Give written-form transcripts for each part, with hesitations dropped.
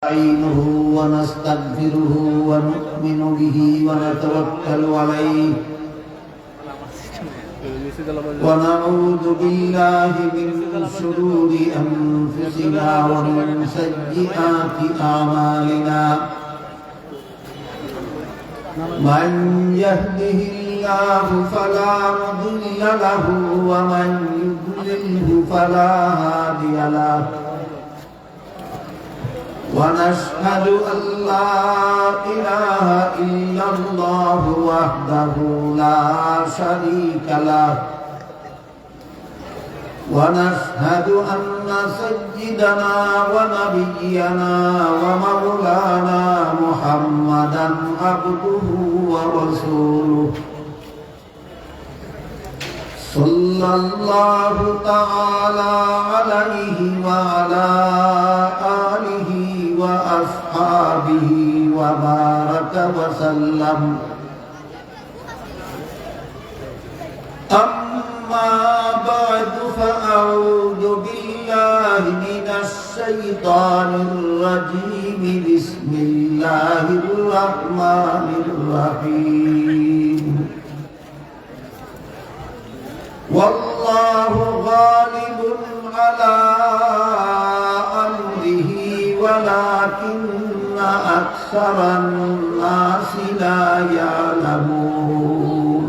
نستعينه ونستغفره ونؤمن به ونتوكل عليه ونعوذ بالله من شرور أنفسنا ومن سيئات أعمالنا من يهده الله فلا مضل له ومن يضلله فلا هادي له ونشهد أن لا إله إلا الله وحده لا شريك له ونشهد أن سيدنا ونبينا ومولانا محمدا عبده ورسوله صلى الله تعالى عليه وعلى آله وأصحابه وبارك وسلم أما بعد فأعوذ بالله من الشيطان الرجيم بسم الله الرحمن الرحيم والله غالب على أمره ولكن أكثر الناس لا يعلمون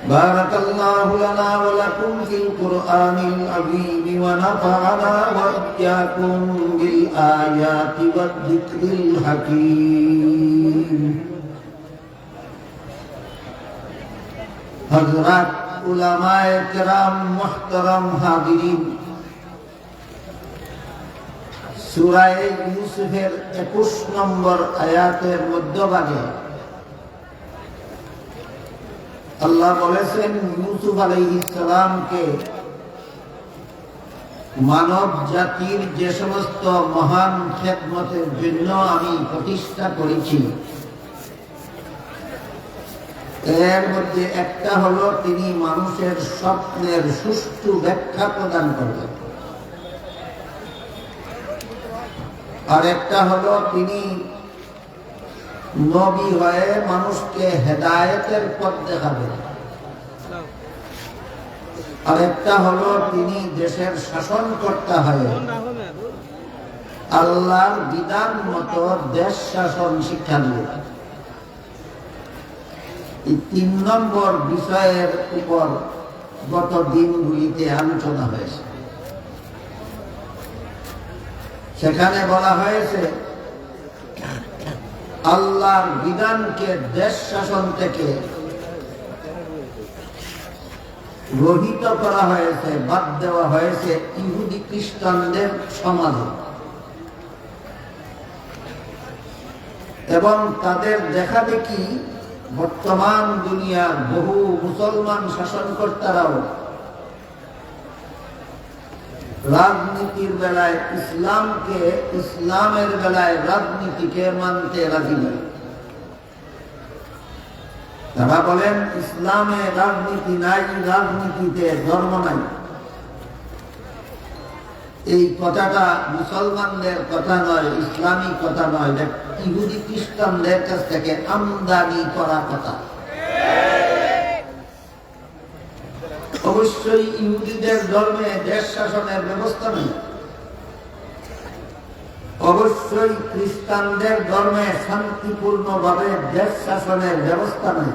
بارك الله لنا ولكم في القرآن العظيم ونفعنا وإياكم بالآيات والذكر الحكيم हज़रात उलमाए किराम मुहतरम हाज़िरीन सूरा यूसुफेर 21 নম্বর আয়াতের মধ্যভাগে আল্লাহ বলেছেন ইউসুফ আলাইহিস সালামকে মানব জাতির যে সমস্ত মহান খেদমতের জন্য আমি প্রতিষ্ঠা করেছি এর মধ্যে একটা হলো তিনি মানুষের স্বপ্নের সুষ্ঠু ব্যাখ্যা প্রদান করবেন, আর একটা হলো তিনি নবী হয়ে মানুষকে হেদায়েতের পথ দেখাবেন, আর একটা হলো তিনি দেশের শাসনকর্তা হয়ে আল্লাহর বিধান মতো দেশ শাসন শিক্ষা দিবেন। এই ৩ নম্বর বিষয়ের উপর গত দিনগুলিতে আলোচনা হয়েছে। সেখানে বলা হয়েছে আল্লাহর বিধানকে দেশ শাসন থেকে রহিত করা হয়েছে, বাদ দেওয়া হয়েছে ইহুদি খ্রিস্টানদের সমাজে, এবং তাদের দেখা দেখি বর্তমান দুনিয়ার বহু মুসলমান শাসনকর্তারাও রাজনীতির বেলায় ইসলামকে, ইসলামের বেলায় রাজনীতিকে মানতে রাজি নয়। তারা বলেন ইসলামে রাজনীতি নাই, রাজনীতিতে ধর্ম নাই। এই কথাটা মুসলমানদের কথা নয়, ইসলামী কথা নয়, ইহুদি খ্রিস্টানদের কাছ থেকে আমদানি করা কথা। অবশ্যই ইহুদিদের ধর্মে দেশ শাসনের ব্যবস্থা নেই, অবশ্যই খ্রিস্টানদের ধর্মে শান্তিপূর্ণভাবে দেশ শাসনের ব্যবস্থা নেই।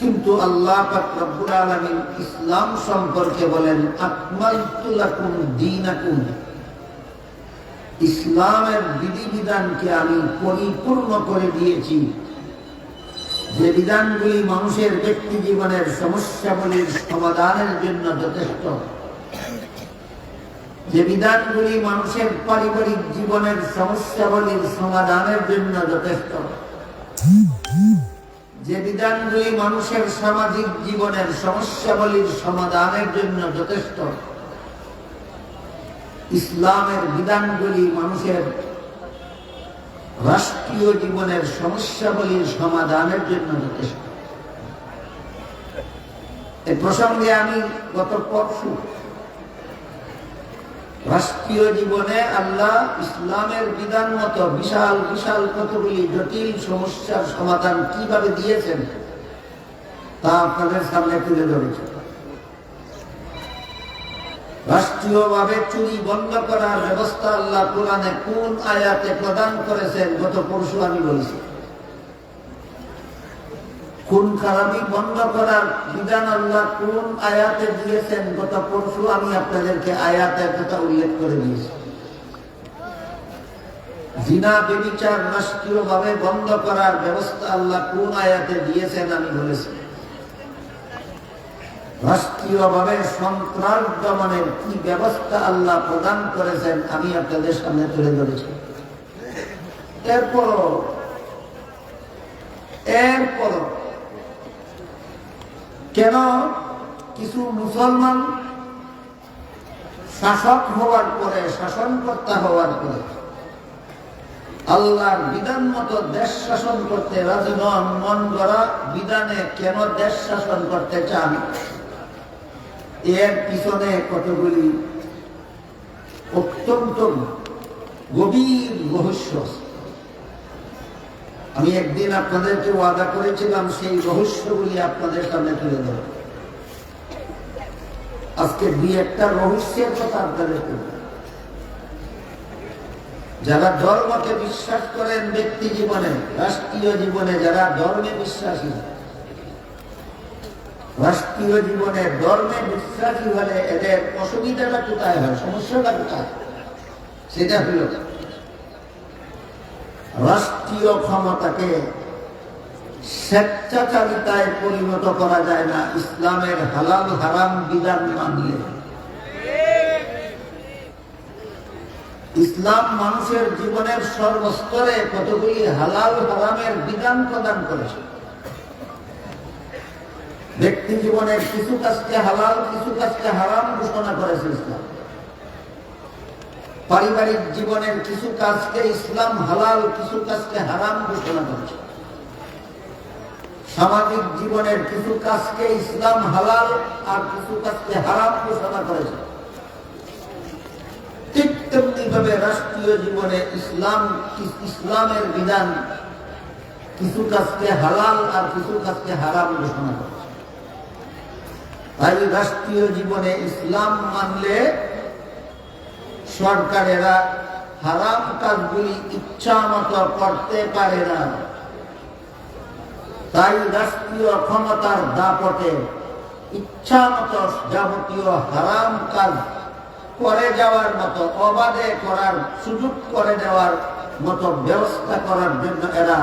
কিন্তু আল্লাহ পাক রব্বুল আলামিন ইসলাম সম্পর্কে বলেন আকমালতু লাকুম দীনাকুম, ইসলামের বিধিবিধানকে আমি পরিপূর্ণ করে দিয়েছি। যে বিধানগুলি মানুষের ব্যক্তি জীবনের সমস্যাগুলির সমাধানের জন্য যথেষ্ট, যে বিধানগুলি মানুষের পারিবারিক জীবনের সমস্যাগুলির সমাধানের জন্য যথেষ্ট, যে বিধানগুলি মানুষের সামাজিক জীবনের সমস্যাগুলির সমাধানের জন্য যথেষ্ট, ইসলামের বিধানগুলি মানুষের রাষ্ট্রীয় জীবনের সমস্যাগুলির সমাধানের জন্য যথেষ্ট। এই প্রসঙ্গে আমি গত পরশু রাষ্ট্রীয় জীবনে আল্লাহ ইসলামের বিধান মতো বিশাল বিশাল কতগুলি জটিল সমস্যার সমাধান কিভাবে দিয়েছেন তা আপনাদের সামনে তুলে ধরেছে। রাষ্ট্রীয়ভাবে চুরি বন্ধ করার ব্যবস্থা আল্লাহ কোরআনে কোন আয়াতে প্রদান করেছেন গত পরশু আমি বলেছি। খুন খারাপি বন্ধ করার বিধান আল্লাহ কোন আয়াতে দিয়েছেন গত পরশু আমি আপনাদেরকে আয়াতের কথা উল্লেখ করে দিয়েছি। জিনা ব্যভিচার রাষ্ট্রীয়ভাবে বন্ধ করার ব্যবস্থা আল্লাহ কোন আয়াতে দিয়েছেন আমি বলেছি। রাষ্ট্রীয়ভাবে সন্ত্রাস দমনের কি ব্যবস্থা আল্লাহ প্রদান করেছেন আমি আপনাদের সামনে তুলে ধরেছি। এরপর কেন কিছু মুসলমান শাসক হওয়ার পরে, শাসনকর্তা হওয়ার পরে আল্লাহর বিধান মতো দেশ শাসন করতে রাজি নন, মন গড়া বিধানে কেন দেশ শাসন করতে চান, এর পিছনে কতগুলি অত্যন্ত গভীর রহস্য। আমি একদিন আপনাদেরকে ওয়াদা করেছিলাম সেই রহস্যগুলি আপনাদের সামনে তুলে ধরব। আজকে দুই একটা রহস্যের কথা আপনাদেরকে, যারা ধর্মকে বিশ্বাস করেন ব্যক্তি জীবনে, রাষ্ট্রীয় জীবনে যারা ধর্মে বিশ্বাসী, রাষ্ট্রীয় জীবনে ধর্মে বিশ্বাসী হলে এদের অসুবিধাটা কোথায় হয়, সমস্যাটা কোথায়, সেটা হল রাষ্ট্রীয় ক্ষমতাকে স্বেচ্ছাচারিতায় পরিণত করা যায় না ইসলামের হালাল হারাম বিধান মানলে। ইসলাম মানুষের জীবনের সর্বস্তরে কতগুলি হালাল হারামের বিধান প্রদান করেছে। ব্যক্তি জীবনের কিছু কাজকে হালাল, কিছু কাজকে হারাম ঘোষণা করেছে ইসলাম। পারিবারিক জীবনের কিছু কাজকে ইসলাম হালাল, কিছু কাজকে হারাম ঘোষণা করেছে। সামাজিক জীবনের কিছু কাজকে ইসলাম হালাল আর কিছু কাজকে হারাম ঘোষণা করেছে। ঠিক তেমনি ভাবে রাষ্ট্রীয় জীবনে ইসলামের বিধান কিছু কাজকে হালাল আর কিছু কাজকে হারাম ঘোষণা করেছে। তাই রাষ্ট্রীয় জীবনে ইসলাম মানলে সরকারেরা হারাম কাজগুলি ইচ্ছা মতো করতে পারে না। তাই রাষ্ট্রীয় ক্ষমতার দাপটে ইচ্ছা মতো যাবতীয় হারাম কাজ করে যাওয়ার মতো, অবাধে করার সুযোগ করে দেওয়ার মতো ব্যবস্থা করার জন্য এরা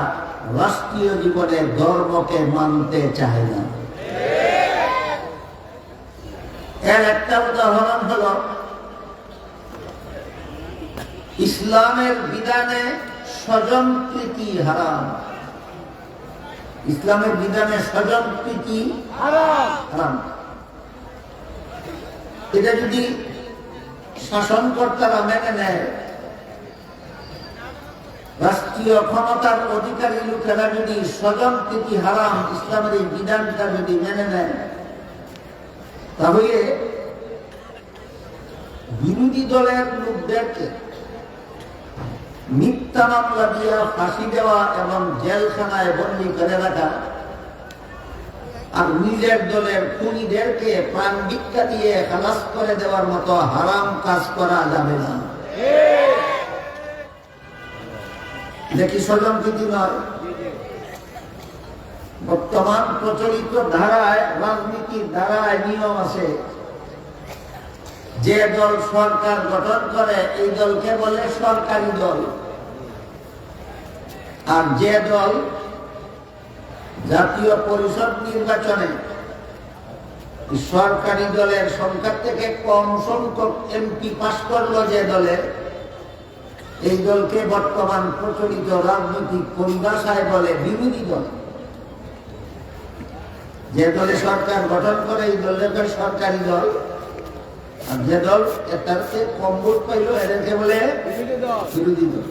রাষ্ট্রীয় জীবনে ধর্মকে মানতে চায় না। এর একটা উদাহরণ হল ইসলামের বিধানে স্বজনপ্রীতি হারাম। ইসলামের বিধানে স্বজনপ্রীতি হারাম। এটা যদি শাসনকর্তারা মেনে নেয়, রাষ্ট্রীয় ক্ষমতার অধিকারী লোকেরা যদি স্বজনপ্রীতি হারাম ইসলামের এই বিধানটা যদি মেনে নেয়, তাহলে বিরোধী দলের লোকদেরকে মিথ্যা মামলা দিয়া ফাঁসি দেওয়া এবং জেলখানায় বন্দী করে রাখা, আর নিজের দলের খুনিদেরকে প্রাণ ভিক্ষা দিয়ে খালাস করে দেওয়ার মতো হারাম কাজ করা যাবে না। দেখি স্বজনপ্রীতি নয়। বর্তমান প্রচলিত ধারায়, রাজনীতির ধারায় নিয়ম আছে, যে দল সরকার গঠন করে এই দলকে বলে সরকারি দল, আর যে দল জাতীয় পরিষদ নির্বাচনে সরকারি দলের সংখ্যা থেকে কম সংখ্যক এমপি পাস করলো যে দলে, এই দলকে বর্তমান প্রচলিত রাজনৈতিক পরিভাষায় বলে বিরোধী দল। যে দলে সরকার গঠন করে এই দলের সরকারি দল, আর যে দল এটার চেয়ে কম ভোট পাইল এদেরকে বলে বিরোধী দল।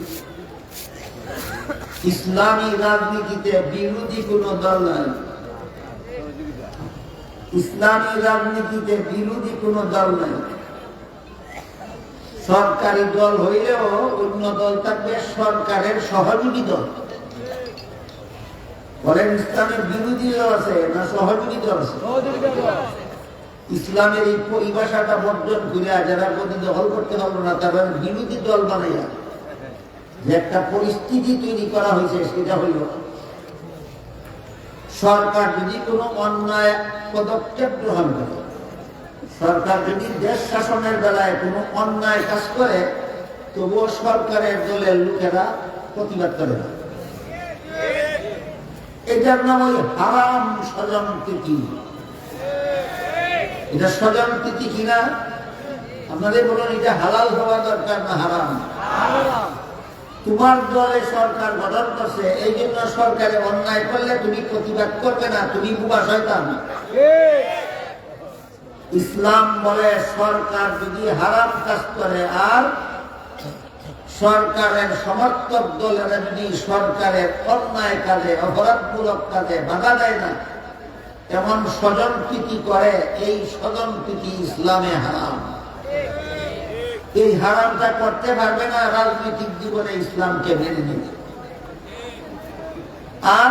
ইসলামী রাজনীতিতে বিরোধী কোন দল নাই। ইসলামী রাজনীতিতে বিরোধী কোন দল নাই। সরকারি দল হইলেও অন্য দল থাকবে সরকারের সহযোগী দল। বলেন ইসলামের বিরোধী দল আছে না সহযোগী দল আছে? ইসলামের এই পরিভাষাটা বর্জন করে যারা গদি দখল করতে পারলো না তারা বিরোধী দল বানাইয়া যে একটা পরিস্থিতি তৈরি করা হয়েছে সেটা হইল সরকার যদি কোনো অন্যায় পদক্ষেপ গ্রহণ করে, সরকার যদি দেশ শাসনের বেলায় কোনো অন্যায় কাজ করে, তবুও সরকারের দলের লোকেরা প্রতিবাদ করে না। এটার নাম ওই হারাম স্বজনপ্রীতি। এটা স্বজনপ্রীতি কিনা আপনাদের বলুন, এটা হালাল হওয়া দরকার না হারাম? তোমার দলে সরকার গঠন করছে, এই জন্য সরকারে অন্যায় করলে তুমি প্রতিবাদ করবে না, তুমি বুবা শয়তান। ইসলাম বলে সরকার যদি হারাম কাজ করে আর সরকারের সমর্থক দলেরা যদি সরকারের অন্যায় কাজে অপরাধমূলক কাজে বাধা দেয় না, এমন স্বজনপ্রীতি করে, এই স্বজনপ্রীতি ইসলামে হারাম। এই হারামটা করতে পারবে না রাজনৈতিক জীবনে ইসলামকে মেনে নিতে। আর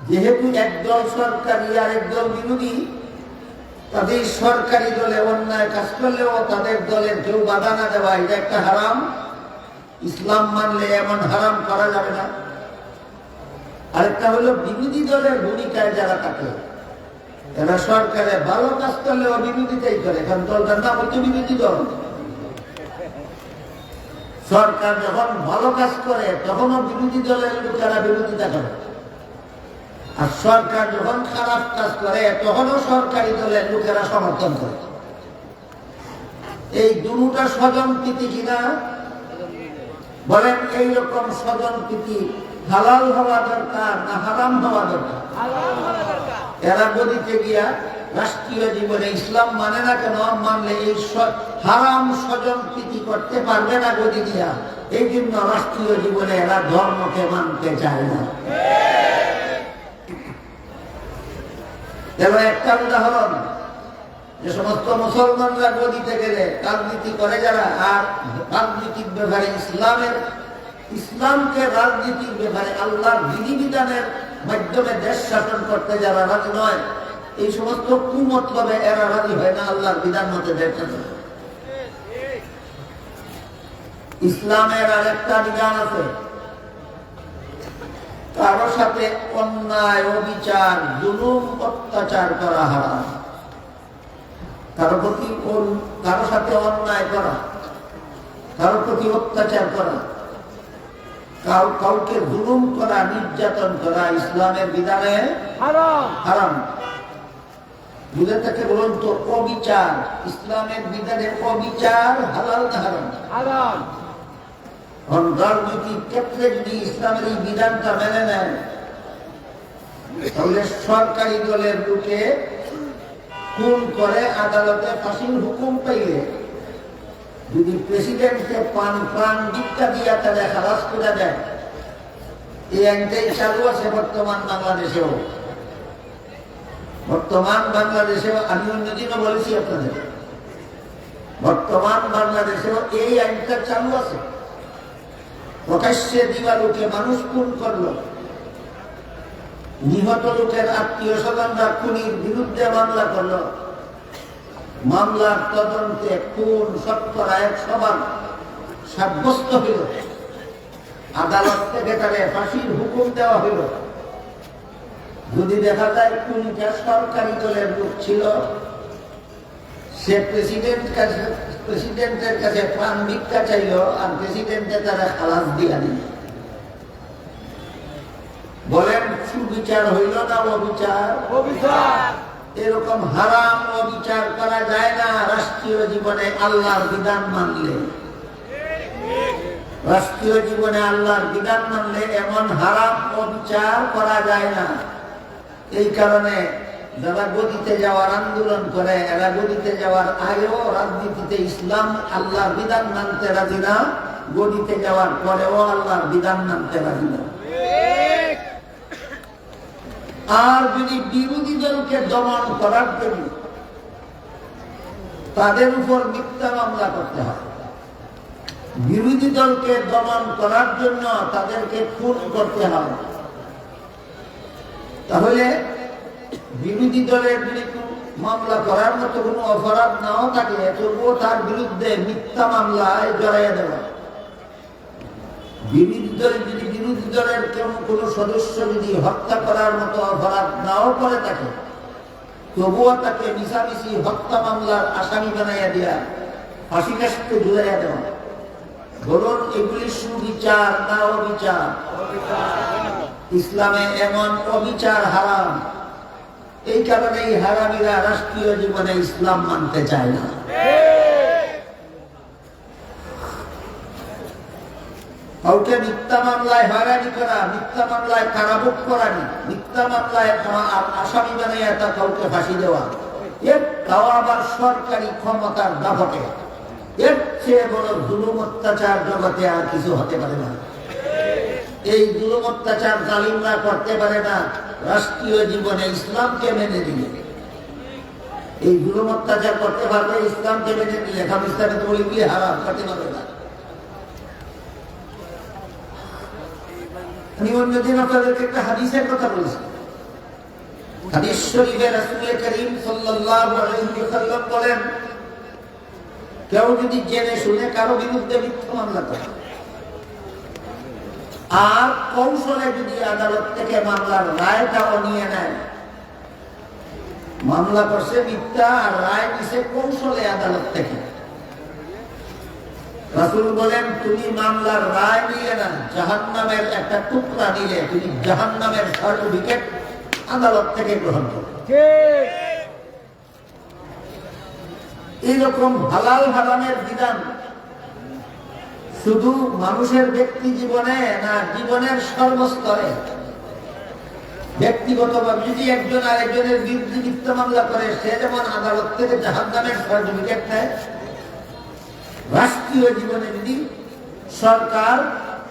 যেহেতু একদল সরকারি আর একদল বিরোধী, তাদের সরকারি দলে অন্যায় কাজ করলেও তাদের দলের কেউ বাধা না দেওয়া, এটা একটা হারাম। ইসলাম মানলে এমন হারাম করা যাবে না। আরেকটা হলো বিরোধী দলের ভূমিকায় যারা থাকে, এরা সরকারে ভালো কাজ করলেও বিরোধিতাই করে, কারণ দলটার নাম হচ্ছে বিরোধী দল। সরকার যখন ভালো কাজ করে তখনও বিরোধী দলের লোকেরা বিরোধিতা করে, আর সরকার যখন খারাপ কাজ করে তখনও সরকারি দলের লোকেরা সমর্থন করে। এই দুটা স্বজনপ্রীতি কিনা? বলেন এইরকম স্বজনপ্রীতি হালাল হওয়া দরকার না হারাম হওয়া দরকার? এরা গদিতে গিয়া রাষ্ট্রীয় জীবনে ইসলাম মানে না কেন? মানলে এই হারাম স্বজনপ্রীতি করতে পারবে না গদি দিয়া, এই জন্য রাষ্ট্রীয় জীবনে এরা ধর্মকে মানতে চায় না। এবার একটা উদাহরণ, যে সমস্ত মুসলমানরা গদিতে গেলে রাজনীতি করে যারা, আর রাজনীতির ব্যাপারে ইসলামকে রাজনীতির ব্যাপারে আল্লাহর বিধিবিধানের মাধ্যমে দেশ শাসন করতে যারা রাজি নয়, এই সমস্ত কুমতলবে এরা রাজি হয় না আল্লাহর বিধান মতে দেশ শাসন। ইসলামের আর একটা বিধান আছে, কারো সাথে অন্যায় অবিচার জুলুম অত্যাচার করা হারাম। কারো সাথে অন্যায় করা, কারো প্রতি অত্যাচার করা, কাউকে জুলুম করা, নির্যাতন করা ইসলামের বিধানে হারাম। বুঝে থাকে বলুন তো, অবিচার ইসলামের বিধানে অবিচার হালাল না হারাম? রাজনৈতিক ক্ষেত্রে যদি ইসলামের এই বিধানটা মেনে নেন, তাহলে সরকারি দলের লোকে খুন করে আদালতে ফাঁসির হুকুম পাইলে যদি প্রেসিডেন্টকে প্রাণ ভিক্ষা দিয়া তাদের খালাস করে দেয়, এই আইনটাই চালু আছে বর্তমান বাংলাদেশেও। আমি অন্যদিনও বলেছি আপনাদের, বর্তমান বাংলাদেশেও এই আইনটা চালু আছে। প্রকাশ্যে দিবা লোকে মানুষ খুন করলো, নিহত লোকের আত্মীয় স্বজনরা খুনির বিরুদ্ধে মামলা করলো, মামলার তদন্তে খুন শতকরা 100 সাব্যস্ত হইল, আদালত থেকে তারে ফাঁসির হুকুম দেওয়া হইল। যদি দেখা যায় খুনিটা সরকারি দলের লোক ছিল, সে প্রেসিডেন্টের কাছে প্রাণ ভিক্ষা চাইল, আর প্রেসিডেন্টে তারা খালাস দিয়া দিল। বলেন সুবিচার হইল না অবিচার? এরকম হারাম অবিচার করা যায় না রাষ্ট্রীয় জীবনে আল্লাহর বিধান মানলে। রাষ্ট্রীয় জীবনে আল্লাহর বিধান মানলে এমন হারাম অবিচার করা যায় না। এই কারণে যারা গদিতে যাওয়ার আন্দোলন করে, এরা গদিতে যাওয়ার আগেও রাজনীতিতে ইসলাম আল্লাহর বিধান মানতে রাজি না, গদিতে যাওয়ার পরেও আল্লাহর বিধান মানতে রাজি না। আর যদি বিরোধী দলকে দমন করার জন্য তাদের উপর মিথ্যা মামলা করতে হয়, বিরোধী দলকে দমন করার জন্য তাদেরকে খুন করতে হয়। তাহলে বিরোধী দলের বিরুদ্ধে মামলা করার মতো কোনো অপরাধ নাও থাকে, তবুও তার বিরুদ্ধে মিথ্যা মামলায় জড়াইয়া দেওয়া। বিরোধী দলের কোনো সদস্য যদি হত্যা করার মতো অপরাধ নাও করে থাকে, তবুও তাকে মিশামিশি হত্যা মামলার আসামি বানাইয়া দেওয়া, ফাঁসি কাস্টে ঝুলাইয়া দেওয়া। বলুন, এগুলি সুবিচার না অবিচার? ইসলামে এমন অবিচার হারাম। এই কারণেই হারামিরা রাষ্ট্রীয় জীবনে ইসলাম মানতে চায় না। কাউকে মিথ্যা মামলায় হয়রানি করা, মিথ্যা মামলায় কারাভোগ করানি, মিথ্যা মামলায় আসামি বানাইয়া তা কাউকে ফাঁসি দেওয়া, এর তাও আবার সরকারি ক্ষমতার দাপটে, এর চেয়ে বড় জুলুম অত্যাচার জগতে আর কিছু হতে পারে না। এই জুলুম অত্যাচার জালিমরা করতে পারে না রাষ্ট্রীয় জীবনে ইসলামকে মেনে দিলে। এই জুলুম অত্যাচার করতে পারবে ইসলামকে মেনে দিলে। খালিস্তানে তো বলি বিয়ে হারাম করতে পারবে না। আমি অন্যদিন আপনাদেরকে একটা হাদিসের কথা বলছি। হাদিস শরীফে রাসূল করিম সাল্লাল্লাহু আলাইহি ওয়াসাল্লাম বলেন, কেউ যদি জেনে শুনে কারো বিরুদ্ধে মিথ্যা মামলা করে আর কৌশলে যদি আদালত থেকে মামলার রায়টাও নিয়ে নেয়, মামলা করছে মিথ্যা আর রায় নিছে কৌশলে আদালত থেকে, রাসূল বলেন তুমি মামলার রায় নিলে না, জাহান্নামের একটা টুকরা নিলে, তুমি জাহান্নামের সার্টিফিকেট আদালত থেকে গ্রহণ করো। এইরকম হালাল হারামের বিধান শুধু মানুষের ব্যক্তি জীবনে না, জীবনের সর্বস্তরে। ব্যক্তিগতভাবে যদি একজন আরেকজনের বিরুদ্ধে মিথ্যা মামলা করে, সে যেমন আদালত থেকে জাহান্নামের সার্টিফিকেট নেয়, রাষ্ট্রীয় জীবনে যদি সরকার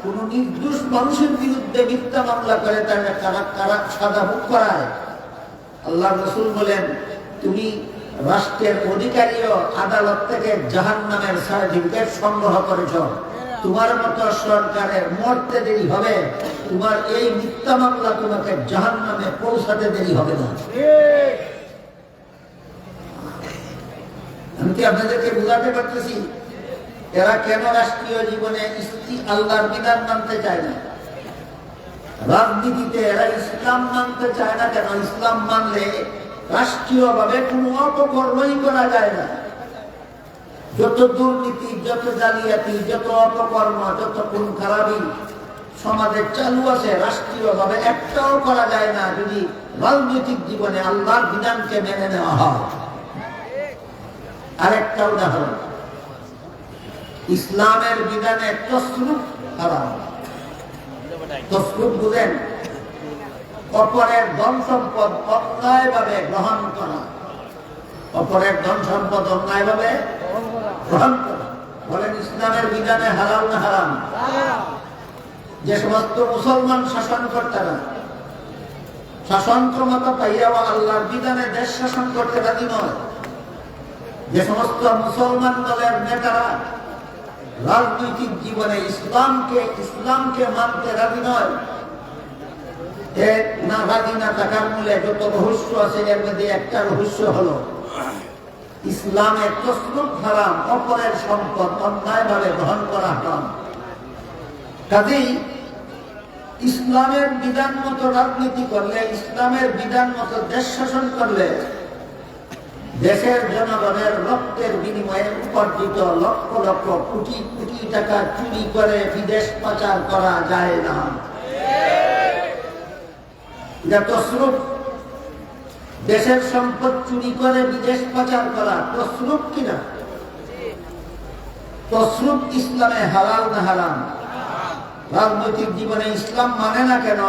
কোন নির্দোষ মানুষের বিরুদ্ধে মিথ্যা মামলা করে তাহলে কারা সাজা ভোগ করায়, আল্লাহ রাসূল বলেন তুমি রাষ্ট্রের অধিকারীও আদালত থেকে জাহান্নামের সার্টিফিকেট সংগ্রহ করেছ, তোমার মতো সরকারের মরতে দেরি হবে, তোমার এই মিথ্যা মামলা তোমাকে জাহান্নামে পৌঁছাতে দেরি হবে না। আমি কি আপনাদেরকে বুঝাতে পারতেছি এরা কেন রাষ্ট্রীয় জীবনে আল্লাহর বিধান মানতে চায় না? রাজনীতিতে এরা ইসলাম মানতে চায় না কেন? ইসলাম মানলে রাষ্ট্রীয় ভাবে কোন অপকর্মই করা যায় না। যত দুর্নীতি, যত জালিয়াতি, যত অপকর্ম, যত কোন খারাপি সমাজে চালু আছে, রাষ্ট্রীয় ভাবে একটাও করা যায় না যদি রাজনৈতিক জীবনে আল্লাহর বিধানকে মেনে নেওয়া হয়। আরেকটা উদাহরণ, ইসলামের বিধানে তসরুফ হারাম। তসরুফ বুঝেন? অপরের ধন সম্পদ অন্যায় ভাবে গ্রহণ করা। অপরের ধন সম্পদ অন্যায় ভাবে গ্রহণ করা বলেন ইসলামের বিধানে হালাল না হারাম? যে সমস্ত মুসলমান শাসনকর্তারা শাসন ক্ষমতা পাইয়াও আল্লাহর বিধানে দেশ শাসন করতে রাজি নয়, যে সমস্ত মুসলমান দলের নেতারা রাজনৈতিক জীবনে ইসলামকে মানতে রাজি নয়, না রাজি না থাকার মূলে যত রহস্য আছে এর মধ্যে একটা রহস্য হলো ইসলামের তসরুফ হারাম, অপরের সম্পদ অন্যায় ভাবে গ্রহণ করা হারাম। কাজেই ইসলামের বিধান মতো রাজনীতি করলে, ইসলামের বিধান মতো দেশ শাসন করলে দেশের জনগণের রক্তের বিনিময়ে উপার্জিত লক্ষ লক্ষ কোটি কোটি টাকা চুরি করে বিদেশ পাচার করা যায় না। এটা তসরুফ। দেশের সম্পদ চুরি করে বিদেশ পাচার করা তসরুফ কিনা? তসরুফ ইসলামে হালাল না হারাম? রাজনৈতিক জীবনে ইসলাম মানে না কেন?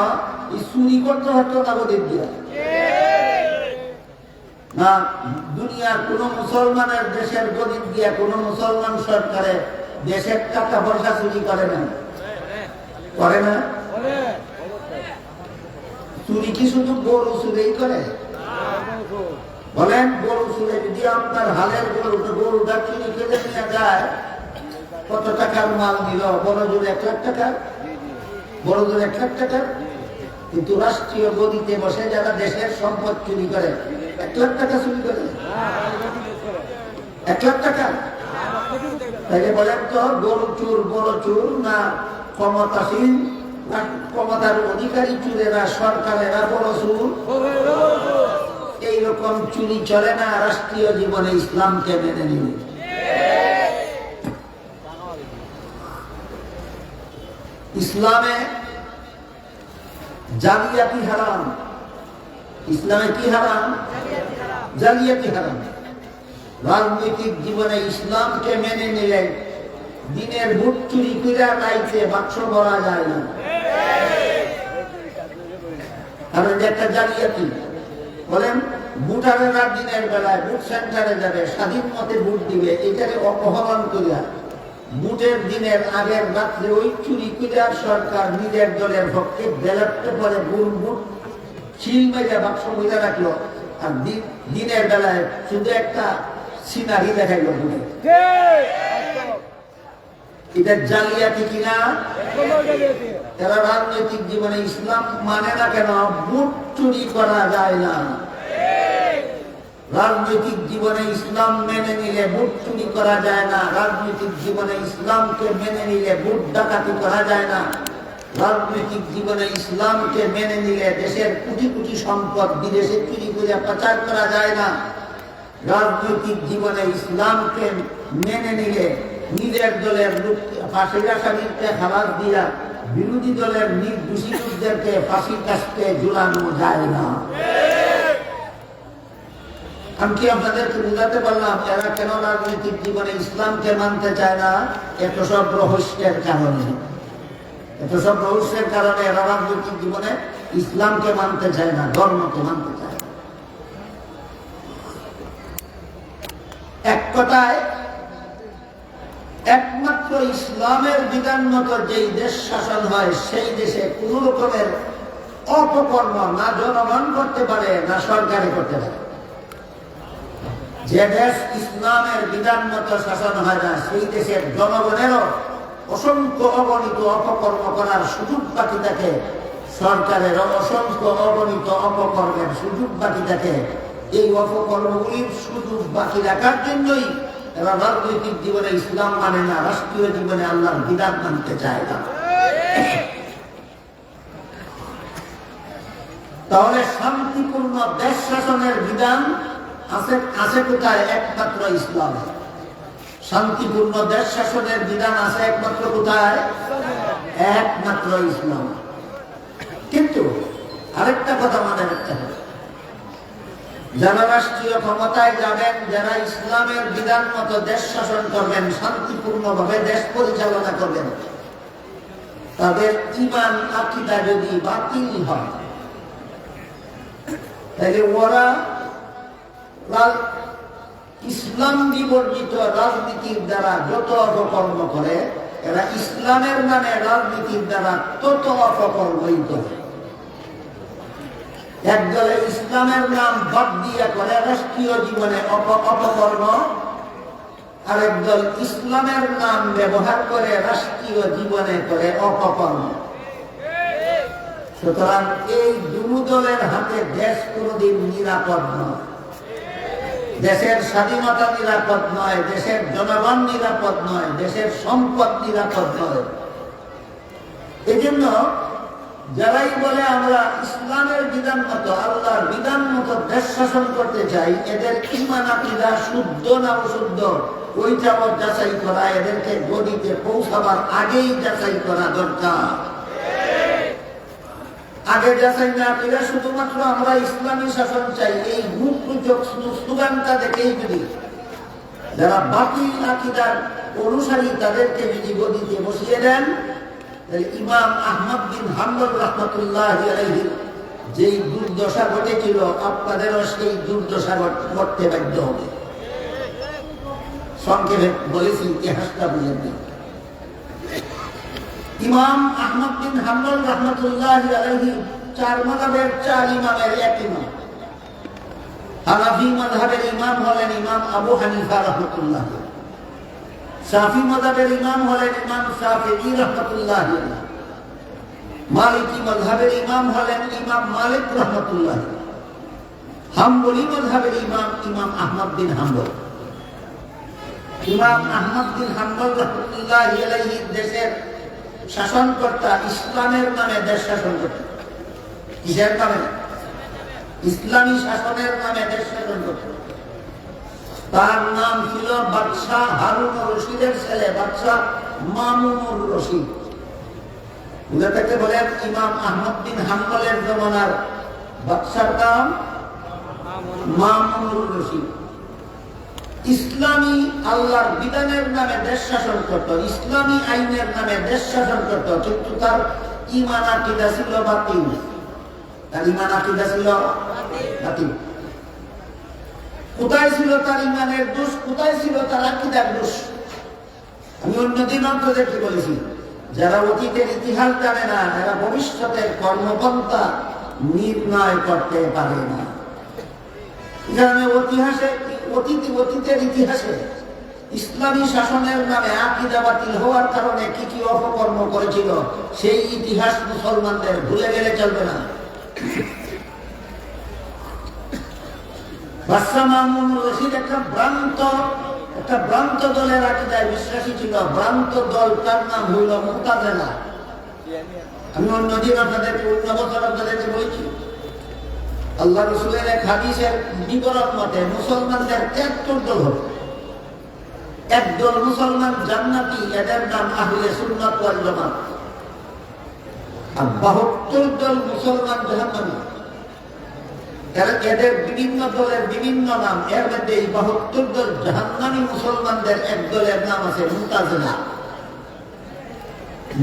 চুরি করতে হতো নাগরিক দিয়া না, দুনিয়ার কোন মুসলমানের দেশের গরিব দিয়া কোন মুসলমান সরকারে দেশের টাকা পয়সা চুরি করে না? করে না? চুরি কি শুধু গরু চুরেই করে? বলেন গরু চুরে যদি আপনার হালের গরুটা চুরি করে নিয়ে যায়, কত টাকার মাল নিল? বড় জোর 1 লাখ টাকা, বড় জোর 1 লাখ টাকা। কিন্তু রাষ্ট্রীয় গদিতে বসে যারা দেশের সম্পদ চুরি করে 1 লাখ টাকা চুরি করে, 1 লাখ টাকা। তাইলে বলেন তো গরু চোর বড় চোর না ক্ষমতাসীন না ক্ষমতার অধিকারী চোরেরা সরকারেরা বড় চোর? এইরকম চুরি চলে না রাষ্ট্রীয় জীবনে ইসলামকে মেনে নিলে। ইসলামে জালিয়াতি হারাম। ইসলামে কি হারাম? জালিয়াতি হারাম। রাজনৈতিক জীবনে ইসলামকে মেনে নিলে দিনের ভোট চুরি করে রাইতে বাক্স ভরা যায় না, কারণ একটা জালিয়াতি। বলেন ভোটারেরা দিনের বেলায় ভোট সেন্টারে যাবে, স্বাধীন মতে ভোট দিবে, এটাকে অপহরণ করিয়া ভোটের দিনের আগের রাত্রে ওই চুরি করিয়া সরকার নিজের দলের পক্ষে ব্যালটে পরে ভোট ছিল মেজা বাক্স মেজা রাখলো, আর দিনের বেলায় শুধু একটা সিনারি দেখাইল ভোটে। এটা জালিয়াতি কিনা? এরা রাজনৈতিক জীবনে ইসলাম মানে না কেন? ভোট চুরি করা যায় না। রাজনৈতিক জীবনে ইসলাম মেনে নিলে ভোট চুরি করা যায় না। রাজনৈতিক জীবনে ইসলামকে মেনে নিলে ভোট ডাকাতি করা যায় না। রাজনৈতিক জীবনে ইসলামকে মেনে নিলে দেশের কোটি কোটি সম্পদ বিদেশে চুরি করে পাচার করা যায় না। রাজনৈতিক জীবনে ইসলামকে মেনে নিলে নিজের দলের লোককে ফাঁসির আসামিকে খালাস দিয়া বিরোধী দলের নির্দোষী লোকদেরকে ফাঁসির কাছে ঝুলানো যায় না। আমি কি আপনাদেরকে বুঝাতে পারলাম এরা কেন রাজনৈতিক জীবনে ইসলামকে মানতে চায় না? এত সব রহস্যের কারণে, এত সব রহস্যের কারণে এরা রাজনৈতিক জীবনে ইসলামকে মানতে চায় না, ধর্মকে মানতে চায় না। এক কথায় একমাত্র ইসলামের বিধান মতো যেই দেশ শাসন হয় সেই দেশে কোন রকমের অপকর্ম না জনগণ করতে পারে না সরকারে করতে পারে। যে দেশ ইসলামের বিধান মতো শাসন হয় না সেই দেশের জনগণেরও অসংখ্য অগণিত অপকর্ম করার সুযোগ বাকি থাকে, সরকারেরও অসংখ্য অগণিত অপকর্মের সুযোগ বাকি থাকে। এই অপকর্মগুলির সুযোগ বাকি রাখার জন্যই এরা রাজনৈতিক জীবনে ইসলাম মানে না, রাষ্ট্রীয় জীবনে আল্লাহর বিধান মানতে চায় না। তাহলে শান্তিপূর্ণ দেশ শাসনের বিধান আছে কোথায়? একমাত্র ইসলামে। শান্তিপূর্ণ দেশ শাসনের বিধান আছে একমাত্র কোথায়? একমাত্র ইসলাম। কিন্তু আরেকটা কথা মনে রাখতে হবে, যারা রাষ্ট্রীয় ক্ষমতায় যাবেন, যারা ইসলামের বিধান মতো দেশ শাসন করবেন, শান্তিপূর্ণভাবে দেশ পরিচালনা করবেন, তাদের ঈমান আকীদা যদি বাতিল হয় তাহলে ওরা ইসলাম বিবর্জিত রাজনীতির দ্বারা যত অপকর্ম করে, এরা ইসলামের নামে রাজনীতির দ্বারা তত অপকর্মই করে। একদলে ইসলামের নাম বাদ দিয়ে করে রাষ্ট্রীয় জীবনে অপকর্ম, আরেক দল ইসলামের নাম ব্যবহার করে রাষ্ট্রীয় জীবনে করে অপকর্ম। সুতরাং এই দুই দলের হাতে দেশ কোনদিন নিরাপদ নয়। দেশের স্বাধীনতা নিরাপদ নয়, দেশের জনগণ নিরাপদ নয়, দেশের সম্পদ নিরাপদ নয়। এই জন্য যারাই বলে আমরা ইসলামের বিধান মতো, আল্লাহর বিধান মতো দেশ শাসন করতে চাই, এদের ঈমান আকীদা শুদ্ধ না অশুদ্ধ ওইটাও যাচাই করা, এদেরকে গদিতে পৌঁছাবার আগেই যাচাই করা দরকার। আগে যাচাই না করে শুধুমাত্র আমরা ইসলামী শাসন চাই এই মুখরোচক স্লোগানটা দেখেই যদি যারা বাতিল আকীদার অনুসারী তাদেরকে যদি গদিতে বসিয়ে দেন, তাহলে ইমাম আহমদ বিন হাম্বল রাহমাতুল্লাহি আলাইহি যেই দুর্দশা ঘটেছিল আপনাদেরও সেই দুর্দশা ঘটতে বাধ্য হবে। সংক্ষেপে বলেছি, ইতিহাসটা বুঝে দিন। ইমাম আহমদ বিন হাম্বল রাহমাতুল্লাহি আলাইহি 4 মাযহাবের 4 ইমামের এক ইমাম। হানাফি মাযহাবের ইমাম হলেন ইমাম আবু হানিফা রাহমাতুল্লাহ। শাফি মাযহাবের ইমাম হলেন ইমাম শাফিঈ রাহমাতুল্লাহ আলাইহি। মালিকি মাযহাবের ইমাম হলেন ইমাম মালিক রাহমাতুল্লাহ আলাইহি। হাম্বলি মাযহাবের ইমাম ইমাম আহমদ বিন হাম্বল। ইমাম আহমদ বিন হাম্বল রাহমাতুল্লাহ আলাইহি দেশের শাসনকর্তা, ইসলামের নামে দেশ শাসন করতেন। কিসের নামে? ইসলামী শাসনের নামে দেশ শাসন করতেন। তার নাম ছিল বাদশাহ হারুন রশিদের ছেলে বাদশাহ মামুনুর রশিদ। বুঝে থাকতে বলেন ইমাম আহমদ বিন হাম্বলের জমানার বাদশার নাম মামুনুর রশিদ। ইসলামী আল্লাহর বিধানের নামে দেশ শাসন করত, ইসলামী আইনের নামে দেশ শাসন করত, কিন্তু তার ঈমান আকীদা ছিল বাতিল। তার ঈমান আকীদা ছিল বাতিল। কোথায় ছিল তার ঈমানের দোষ, কোথায় ছিল তার আকীদার দোষ? আমি অন্যদিন আপনাদেরকে বলেছি, যারা অতীতের ইতিহাস জানে না, এরা ভবিষ্যতের কর্মপন্থা নির্ণয় করতে পারে না। অতীতের ইতিহাসে ইসলামী শাসনের নামে আকীদা বাতিল হওয়ার কারণে কি কি অপকর্ম করেছিল, সেই ইতিহাস মুসলমানদের ভুলে গেলে চলবে না। বাদশাহ মামুনুর রশিদ একটা ভ্রান্ত দলের আকীদায় বিশ্বাসী ছিল। ভ্রান্ত দল, তার নাম হইল মুতাজিলা। আমি অন্যদিন আপনাদেরকে বলছি, আল্লাহ রাসূলের এক হাদিসের বিবরণ মতে মুসলমানদের 73 দল হবে। একদল মুসলমান জান্নাতি, এদের নাম আহলে সুন্নাত ওয়াল জামাত। আর 72 দল মুসলমান জাহান্নামী। এদের বিভিন্ন দলের বিভিন্ন নাম। এর মধ্যে এই 72 দল জাহান্নামী মুসলমানদের এক দলের নাম আছে মুতাজিলা।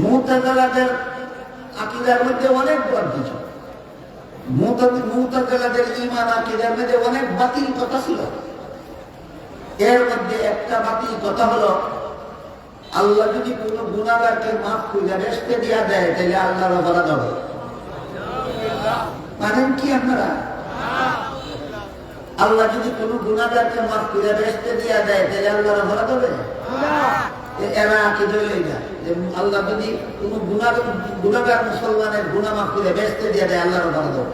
মুতাজিলাদের আকীদার মধ্যে অনেক বর্ধিত। মুতাজিলাদের ঈমান আকীদার মধ্যে অনেক বাতিল কথা ছিল। এর মধ্যে একটা বাতিল কথা হলো, আল্লাহ যদি কোন গুনাহগারকে মাফ করে রেস্টে দিয়া দেয়, তাহলে আল্লাহর অপরাধ হবে। মানেন কি আপনারা? আল্লাহ যদি কোন গুনাহগারকে মাফ করে রেস্টে দিয়া দেয়, তাহলে আল্লাহর অপরাধ হবে? এরা আকীদা লই না যে আল্লাহ যদি কোন গুনাহগার মুসলমানের গুনাহ মাফ করে রেস্টে দিয়া দেয়, আল্লাহর অপরাধ হবে।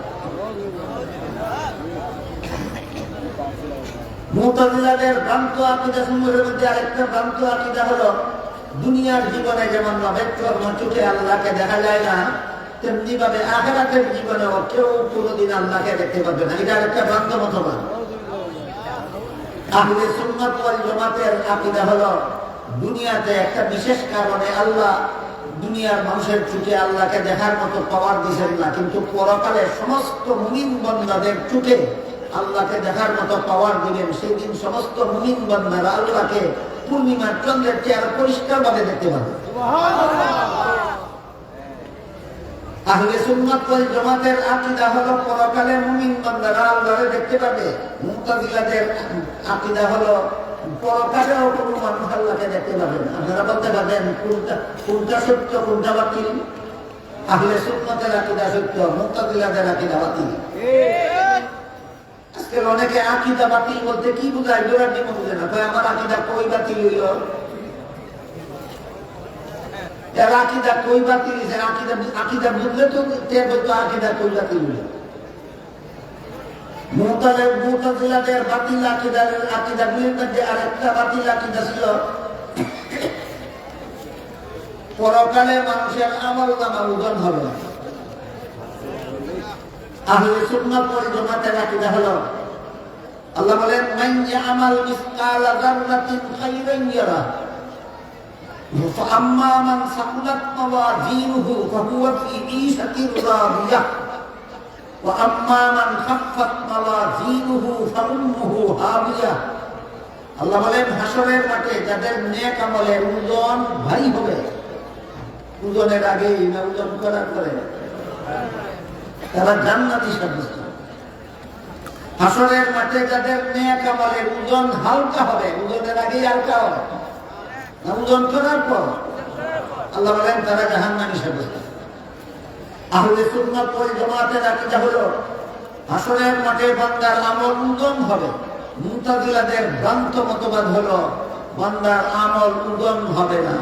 মুতাজিলাদের ভ্রান্ত আকীদা সমূহের মধ্যে আরেকটা ভ্রান্ত আকীদা হলো, দুনিয়ার জীবনে যেমন নবেক্ষণ চোখে আল্লাহকে দেখা যায় না, তেমনি ভাবে আখিরাতের জীবনেও কেউ কোনোদিন আল্লাহকে দেখতে পাবে না। এটা একটা ভ্রান্ত মতবাদ। আহলে সুন্নাত ওয়াল জামাতের আকীদা হলো, দুনিয়াতে একটা বিশেষ কারণে আল্লাহ দুনিয়ার মানুষের চোখে আল্লাহকে দেখার মতো পাওয়ার দিচ্ছেন না, কিন্তু পরকালে সমস্ত মুমিন বান্দাদের চোখে আল্লাহকে দেখার মতো পাওয়ার দিবেন। সেই দিন সমস্ত মুমিন বান্দারা আল্লাহকে পূর্ণিমার চন্দ্রের চেয়ে পরিষ্কার ভাবে দেখতে পাবে। আহলে সুন্নাত ওয়াল জামাতের আকীদা হলো, পরকালে মুমিন বান্দারা আল্লাহকে দেখতে পাবে। মুতাজিলাদের আকীদা হলো, পরকালেও কোনো মানুষ আল্লাহকে দেখতে পাবে না। আপনারা বলতে পারবেন কোনটা সত্য, কোনটা বাতিল? আহলে সুন্নাতের আকীদা সত্য, মুতাজিলাদের আকীদা বাতিল। আজকে অনেকে আকীদা বাতিল বলতে কি বুঝায়, জোরাটি বুঝে না। তাই আমার আকীদা কই বাতিল হইল? এর আকীদা কই বাতিল হইছে? আকীদা বুঝলে তো তে বলতো আকীদা কই বাতিল হইল। মুতাজিলাদের বাতিল আকীদাগুলির মধ্যে আরেকটা বাতিল আকীদা ছিল, পরকালে মানুষের আমল নামা ওজন হবে না। আহলে সুন্নাত ওয়াল জামাতের আকীদা হলো, আল্লাহ বলেন মান ইয়ামাল মিসকালা যাররাতিন খায়রান ইয়ারা ওয়া আম্মা মান সাকুলাত মাওয়াজিনুহু ফাহুয়া ফি ঈশাতির রাদিয়াহ ওয়া আম্মা মান খাফফাত মাওয়াজিনুহু ফাউম্মুহু হাবিয়া। আল্লাহ বলেন হাসরের মাঠে যাদের নেক আমলের ওজন ভারী হবে, ওজনের আগেই না ওজন করার পরে, তারা জান্নাতি সাব্যস্ত। হাসরের মাঠে যাদের নেক আমলের ওজন হালকা হবে, ওজনের আগেই হালকা হবে না ওজন করার পর, আল্লাহ বলেন তারা জাহান্নামী সাব্যস্ত। আহলে সুন্নাত ওয়াল জামাতের আকীদা হলো, হাসরের মাঠে বান্দার আমল ওজন হবে। মুতাজিলাদের ভ্রান্ত মতবাদ হলো, বান্দার আমল উদম হবে না।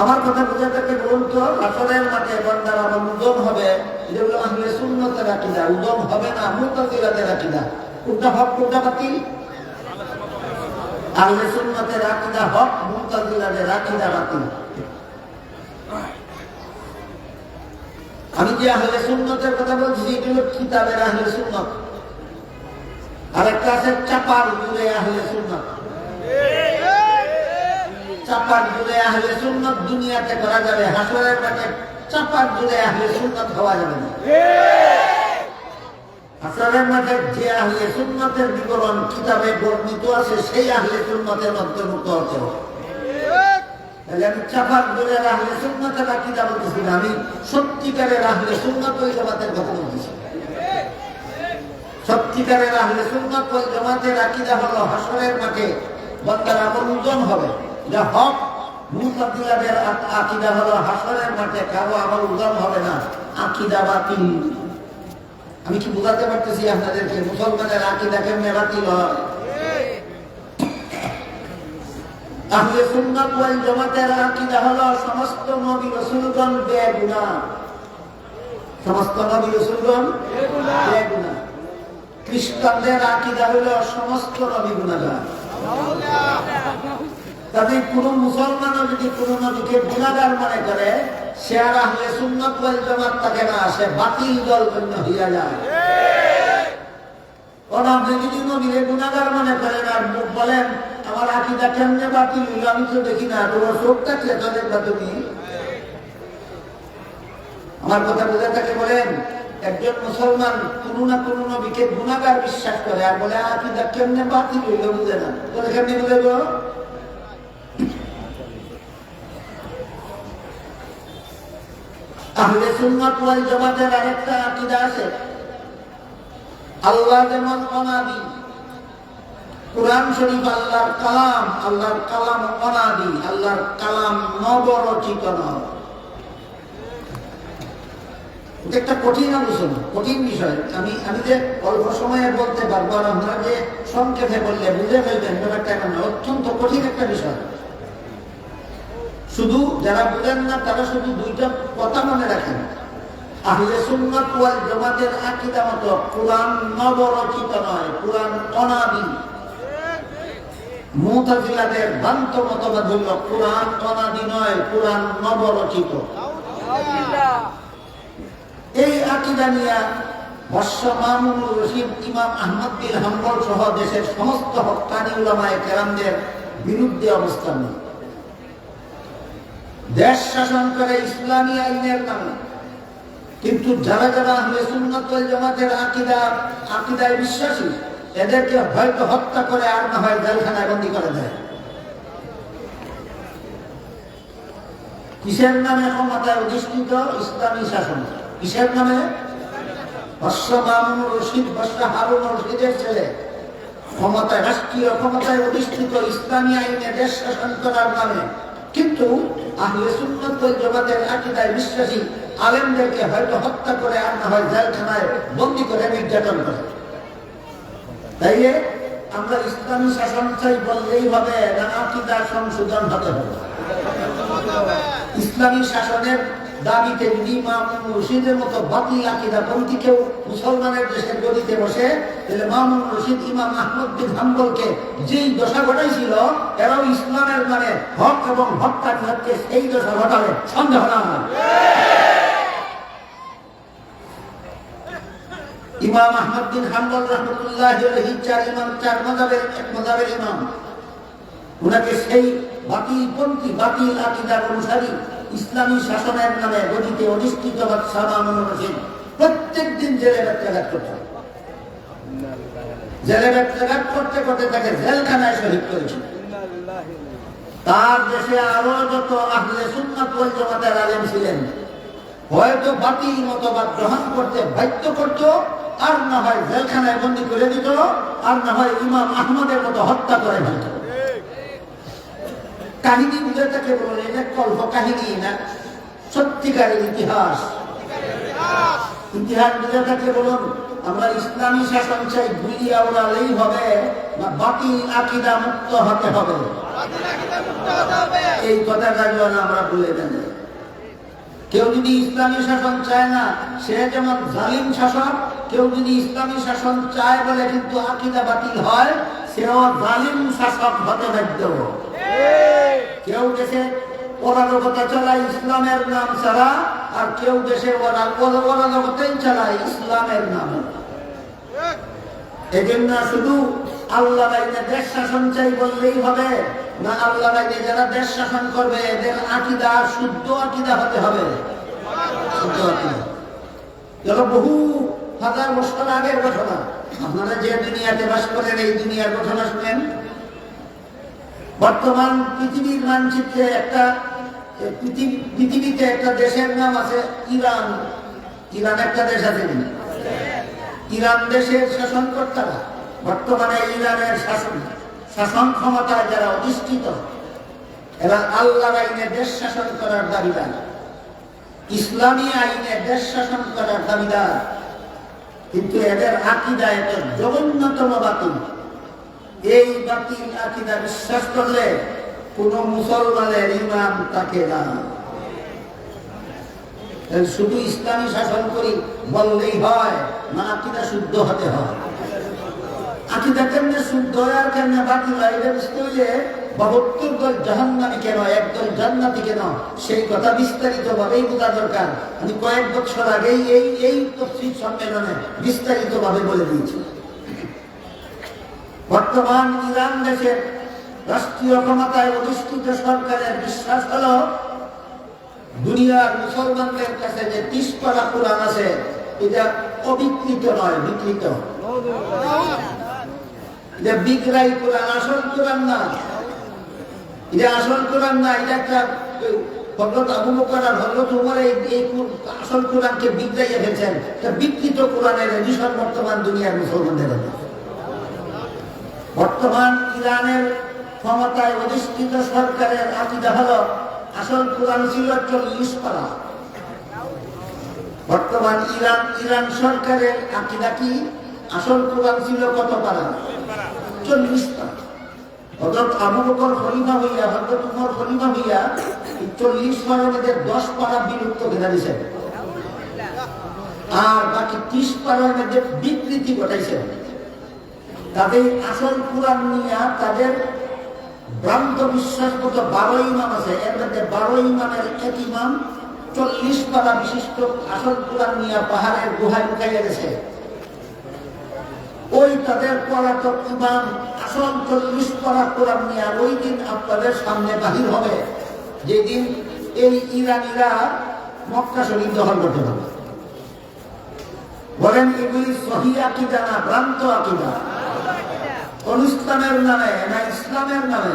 আমার কথা বুঝে থাকে বলুন তো, আসরের মাঠে বান্দার আমল উদম হবে, যেগুলো আহলে সুন্নতের আকীদা, উদম হবে না মুতাজিলাদের আকীদা। কোনটা হক কোনটা বাতিল? আহলে সুন্নতের আকীদা হক, মুতাজিলাদের আকীদা বাতিল। আমি যে আহলে সুন্নতের কথা বলছি এগুলো কিতাবের আহলে সুন্নত, আরেকটা আছে চাপার জুড়ে আহলে সুন্নত। চাপার জুড়ে আহলে সুন্নত দুনিয়াতে করা যাবে, হাসরের মাঠে চাপার জুড়ে আহলে সুন্নত হওয়া যাবে না। হাসরের মাঠে যে আহলে সুন্নতের বিবরণ কিতাবে বর্ণিত আছে সেই আহলে সুন্নতের অন্তর্ভুক্ত হতে হবে। আমি চাপার জুড়ে আহলে সুন্নতের আকীদা বলতেছি না, আমি সত্যিকারের আহলে সুন্নত ওই জামাতের কথা বলতেছি। সত্যিকারের আহলে সুন্নাত ওয়াল জামাতের আকীদা হলো হাসরের মাঠে বান্দার আমল উদম হবে, যা হক। মুতাজিলাদের আকীদা হলো হাসরের মাঠে কারো আমল উদম হবে না, আকীদা বাতিল। আমি কি বোঝাতে পারতেছি আপনাদেরকে মুসলমানের আকীদা কেমনে বাতিল হয়? আহলে সুন্নাত ওয়াল জামাতের আকীদা হলো সমস্ত নবী রাসূলগণ বেগুনাহ, সমস্ত নবী রাসূলগণ বেগুনাহ। খ্রিস্টানদের আকীদা হলো সমস্ত নবী গুনাহগার। তবে কোন মুসলমানও যদি কোন নবীকে গুনাহগার মনে করে, সে আর আহলে সুন্নাত ওয়াল জামাত থাকে না, সে বাতিল দল হইয়া যায়। আপনি যদি নবীকে গুনাহগার মনে করেন আর মুখ বলেন আমার আকীদা কেমনে বাতিল হইল, আমি তো দেখি না, তোমার চোখ থাকলে তো দেখবা তুমি। আমার কথা বুঝে থাকে বলেন, একজন মুসলমান কোন না কোন নবীকে গুনাহগার বিশ্বাস করে আর বলে আকীদা কেমনে বাতিল হইল বুঝে না, বলে কেমনে বুঝে গো? আহলে সুন্নাত ওয়াল জামাতের আরেকটা আকীদা আছে, আল্লাহ যেমন অনাদি, কুরআন শরীফ আল্লাহর কালাম, আল্লাহর কালাম অনাদি, আল্লাহর কালাম নবরচিত নয়। এটা একটা কঠিন আলোচনা, কঠিন বিষয়। আমি যে অল্প সময়ে বলতে পারবো আর আপনারা যে সংক্ষেপে বললে বুঝে ফেলবেন ব্যাপারটা এমন না, অত্যন্ত কঠিন একটা বিষয়। শুধু যারা বুঝেন না তারা শুধু দুইটা কথা মনে রাখেন, আহলে সুন্নাত ওয়াল জামাতের আকীদা মতো কুরআন নবরচিত নয়, কুরআন অনাদি। মুতাজিলাদের ভ্রান্ত মতবাদ হল কুরআন অনাদি নয়, কুরআন নবরচিত। এই আকীদা নিয়ে বর্ষা মামুনুর রশিদ, ইমাম আহমদ বিন হাম্বল সহ দেশের সমস্ত হক্কানি উলামায়ে কেরামদের বিরুদ্ধে অবস্থান নেয়। দেশ শাসন করে ইসলামী আইনের নামে, কিন্তু যারা যারা আহলে সুন্নাত ওয়াল জামাতের আকীদায় বিশ্বাসী, এদেরকে হয়তো হত্যা করে আর না হয় জেলখানায় বন্দী করে দেয়। কিসের নামে ক্ষমতায় অধিষ্ঠিত? ইসলামী শাসন। কিসের নামে? বর্ষা মামুনুর রশিদ, বর্ষা হারুন রশিদের ছেলে ক্ষমতায়, রাষ্ট্রীয় ক্ষমতায় অধিষ্ঠিত ইসলামী আইনে দেশ শাসন করার নামে। কিন্তু আহলে সুন্নাত ওয়াল জামাতের আকীদায় বিশ্বাসী আলেমদেরকে হয়তো হত্যা করে আর না হয় জেলখানায় বন্দী করে নির্যাতন করে। তাই আমরা ইসলামী শাসন চাই বললেই হবে না, আকীদা সংশোধন হতে হবে। ইসলামী শাসনের দাবিতে যদি মামুন রশিদের মতো বাতিল আকীদাপন্থী কেউ মুসলমানের দেশের গদিতে বসে, তাহলে মামুন রশিদ ইমাম আহমদ বিন হাম্বলকে যেই দশা ঘটাইছিল, এরাও ইসলামের মানে হক এবং হত্যাকে সেই দশা ঘটাবে, সন্দেহ না। ইমাম আহমদ বিন হাম্বল রাহমাতুল্লাহি আলাইহি চার মাযহাবের ইমাম, উনাকে সেই বাতিলপন্থী বাতিল আকীদার অনুসারী ইসলামী শাসনের নামে গদিতে অধিষ্ঠিত বাদশাহ মামুন রশিদ প্রত্যেক দিন জেলে ব্যত্যাঘাত করতেন। জেলে ব্যত্যাঘাত করতে করতে তাকে জেলখানায় শহীদ করেছিল। তার দেশে আরো যত আহলে সুন্নাত ওয়াল জামাতের আলেম ছিলেন, হয়তো বাতিল মতবাদ গ্রহণ করতে বাধ্য করত, আর না হয় জেলখানায় বন্দী করে দিত, আর না হয় ইমাম আহমদের মতো হত্যা করে ফেলত। কাহিনী বুঝে তাকে বলেন, এটা কল্প কাহিনী না, সত্যিকারের ইতিহাস। ইতিহাস বুঝে তাকে বলুন, আমরা ইসলামী শাসন চাই গুলিয়া উড়ালেই হবে না বাতিল আকীদা মুক্ত হতে হবে? এই কথাটা যেন আমরা ভুলে যাই। কেউ যদি ইসলামী শাসন চায় না, সে যেমন জালিম শাসক, কেউ যদি ইসলামী শাসন চায় বলে কিন্তু আকীদা বাতিল হয়, সেও জালিম শাসক হতে বাধ্য। কেউ দেশে অরাজকতা চালায় ইসলামের নাম ছাড়া, আর কেউ দেশে অরাজকতাই চালায় ইসলামের নামে। এই জন্য শুধু আল্লাহ বাইনে দেশ শাসন চাই বললেই হবে না, আল্লাহ বাইনে যারা দেশ শাসন করবে এদের আকীদা শুদ্ধ আকীদা হতে হবে। শুদ্ধ আকীদা বহু হাজার বছর আগের ঘটনা। আপনারা যে দুনিয়াতে বাস করেন এই দুনিয়ার ঘটনা শুনেন। বর্তমান পৃথিবীর মানচিত্রে পৃথিবীতে একটা দেশের নাম আছে ইরান। ইরান একটা দেশ আছে। ইরান দেশের শাসনকর্তারা বর্তমানে ইরানের শাসন ক্ষমতায় যারা অধিষ্ঠিত, এরা আল্লাহর আইনে দেশ শাসন করার দাবিদার, ইসলামী আইনে দেশ শাসন করার দাবিদার। কিন্তু এদের আকীদা এত জঘন্যতম বাতিল। এই বাতিল আকীদা বিশ্বাস করলে কোন মুসলমানের ঈমান থাকে না। শুধু ইসলামী শাসন করি বললেই হয় না, আকীদা শুদ্ধ হতে হয়। আকীদা কেমনে শুদ্ধ হয় আর কেমনে বাতিল হয় এটা বুঝতে হইলে ৭২ দল জাহান্নামী কেন, একদল জান্নাতি কেন, সেই কথা বিস্তারিত ভাবেই বোঝা দরকার। আমি কয়েক বছর আগেই এই তাফসীর সম্মেলনে বিস্তারিত ভাবে বলে দিয়েছি। বর্তমান ইরান দেশের রাষ্ট্রীয় ক্ষমতায় অধিষ্ঠিত সরকারের বিশ্বাস হল দুনিয়ার মুসলমানদের কাছে যে ৩০ পারা কোরআন আছে এটা অবিকৃত নয়, বিকৃত। এটা বিক্রাই কোরআন, আসল কোরআন না। এটা আসল কোরআন না, এটা একটা হযরত আবু বকর আর হযরত উমর এই আসল কোরআনকে বিক্রাইয়া ফেলছেন। এটা বিকৃত কোরআনের এডিশন বর্তমান দুনিয়ার মুসলমানদের। বর্তমান ইরানের ক্ষমতায় অধিষ্ঠিত সরকারের আকীদা হলো আসল কোরআন ছিল ৪০ পারা। বর্তমান ইরান সরকারের আকীদা কি? আসল কোরআন ছিল কত পারা? ৪০ পারা। হযরত আবু বকর খলিফা হইয়া, হযরত উমর খলিফা হইয়া ৪০ পারার মধ্যে ১০ পারা বিলুপ্ত করে দিয়েছেন, আর বাকি ৩০ পারার মধ্যে বিকৃতি ঘটাইছেন। তাদের আসল কোরআন নিয়ে তাদের ভ্রান্ত বিশ্বাস মতো ১২ ইমাম আছে। এর মধ্যে ১২ ইমামের এক ইমাম ৪০ পারা বিশিষ্ট আসল কোরআন নিয়ে পাহাড়ের গুহায় লুকাইয়া গেছে। ওই তাদের পলাতক ইমাম আসল ৪০ পারা কোরআন নিয়ে ওই দিন আপনাদের সামনে বাহির হবে, যেদিন এই ইরানিরা মক্কা শরীফ দখল করতে হবে। বলেন এগুলি সহি আকীদা না ভ্রান্ত আকীদা? ইসলামের নামে না ইসলামের নামে?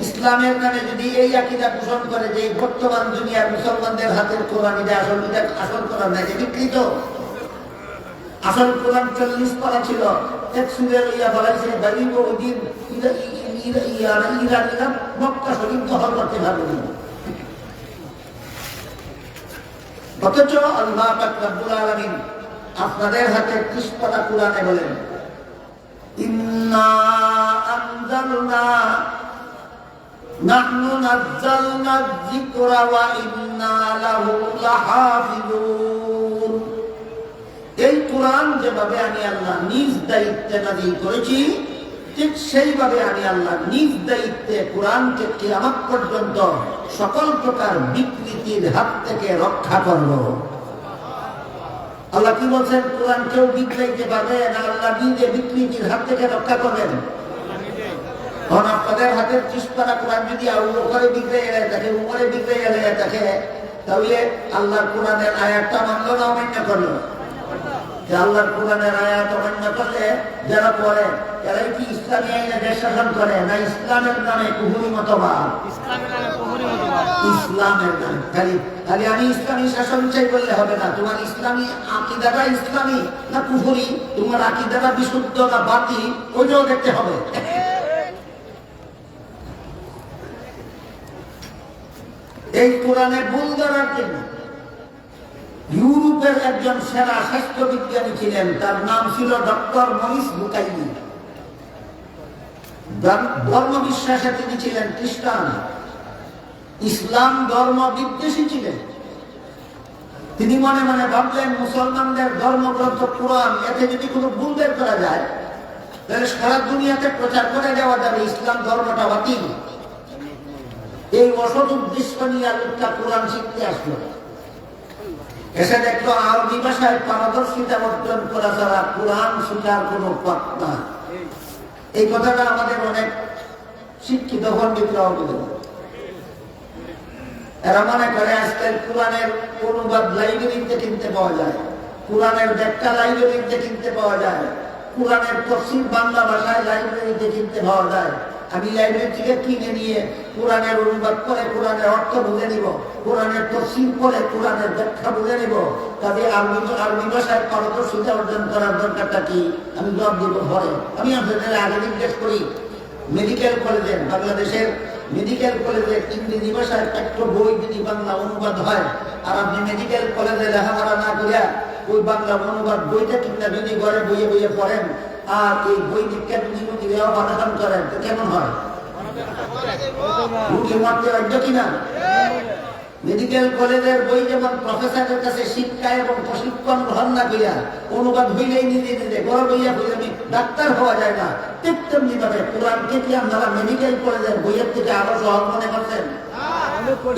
ইসলামের নামে যদি এই আকীদা পোষণ করে যে বর্তমান দুনিয়ার মুসলমানদের হাতের কোরআন এটা আসল কোরআন না, এটা বিকৃত। আসল কোরআন ৪০ পারা ছিল। এক সুরে লইয়া বলাইছে বাড়িব ওই দিন ইরানিরা মক্কা শরীফ দখল করতে পারবে না। অথচ আল্লাহ পাক রব্বুল আলামিন আপনাদের হাতে ৩০ পারা কোরআনে বলেন ইন্না আনজালনা নাহনু নাযালনা যিকরা ওয়া ইন্না লাহু লাহাফিজুন। এই কোরআন যেভাবে আমি আল্লাহ নিজ দায়িত্বে নাযিল করেছি, ঠিক সেইভাবে আমি আল্লাহ নিজ দায়িত্বে কোরআনকে কিয়ামত পর্যন্ত সকল প্রকার বিকৃতির হাত থেকে রক্ষা করব। আল্লাহ কি বলছেন? কোরআন কেউ বিকৃতি পাবে না, আল্লাহ নিজে বিকৃতির হাত থেকে রক্ষা করবেন। কারণ আপনাদের হাতের ৩০ পারা কোরআন যদি আবু বকরে বিগড়ে গেলে থাকে, উমরে বিগড়ে গেলে থাকে, তাহলে আল্লাহর কোরআনের আয়াতটা মানলো না অমান্য করলো? আল্লাহর কোরআনের আয়াত অমান্য করলে যারা পড়ে এরাই কি ইসলামী আইনে দেশ শাসন করে না ইসলামের নামে কুহুরি মতবাদ? ইসলামের নামে খালি আমি ইসলামী শাসন চাই বললে হবে না। তোমার ইসলামী আকীদাটা ইসলামী না কুহুরি, তোমার আকীদাটা বিশুদ্ধ না বাতিল, ওইটাও দেখতে হবে। এই কোরআনে ভুল ধরার জন্য ইউরোপের একজন সেরা স্বাস্থ্য বিজ্ঞানী ছিলেন, তার নাম ছিল ডক্টর মরিস বুকাইলি। ধর্ম বিশ্বাসে তিনি ছিলেন খ্রিস্টান, ইসলাম ধর্ম বিদ্বেষী ছিলেন। তিনি মনে মনে ভাবলেন মুসলমানদের ধর্মগ্রন্থ কোরআন, এতে যদি কোনো ভুল বের করা যায় তাহলে সারা দুনিয়াতে প্রচার করে দেওয়া যাবে ইসলাম ধর্মটা বাতিল। এই অসৎ উদ্দেশ্য নিয়ে লোকটা কোরআন শিখতে আসলো। এসে দেখলো আরবি ভাষায় পারদর্শিতা অর্জন করা ছাড়া কোরআন শিখার কোনো পথ না। এই কথাটা আমাদের অনেক শিক্ষিত পণ্ডিতরাও বলেন। এরা মনে করে আজকাল কোরআনের অনুবাদ লাইব্রেরিতে কিনতে পাওয়া যায়, কোরআনের ব্যাখ্যা লাইব্রেরিতে কিনতে পাওয়া যায়, কোরআনের তফসির বাংলা ভাষায় লাইব্রেরিতে কিনতে পাওয়া যায়। আমি লাইব্রেরি থেকে কিনে নিয়ে কোরআনের অনুবাদ করে কোরআনের অর্থ বুঝে নিব, কোরআনের তফসির করে কোরআনের ব্যাখ্যা বুঝে নিব। তবে আরবি ভাষায় পারদর্শিতা অর্জন করার দরকারটা কি? আমি জবাব দিব ভরে। আমি আপনাদের আগে জিজ্ঞেস করি, মেডিকেল কলেজের, বাংলাদেশের মেডিকেল কলেজে ইংরেজি ভাষায় একটা বই যদি বাংলা অনুবাদ হয়, আর আপনি মেডিকেল কলেজে লেখাপড়া না করিয়া ওই বাংলা অনুবাদ বইটা কিনা যদি ঘরে বইয়ে বইয়ে পড়েন আর এই বই দীক্ষা যদি ব্যবহার করেন তো কেমন হয়? রুটি মারতে বাধ্য কিনা? মেডিকেল কলেজের বই যেমন প্রফেসরের কাছে শিক্ষা এবং প্রশিক্ষণ গ্রহণ না করিয়া অনুবাদ হইলেই নিজে নিজে ঘরে বইয়া বইলে ডাক্তার হওয়া যায় না, ঠিক তেমনি ভাবে কোরআনকে কি আপনারা মেডিকেল কলেজের বইয়ের থেকে আরো সহজ মনে করছেন?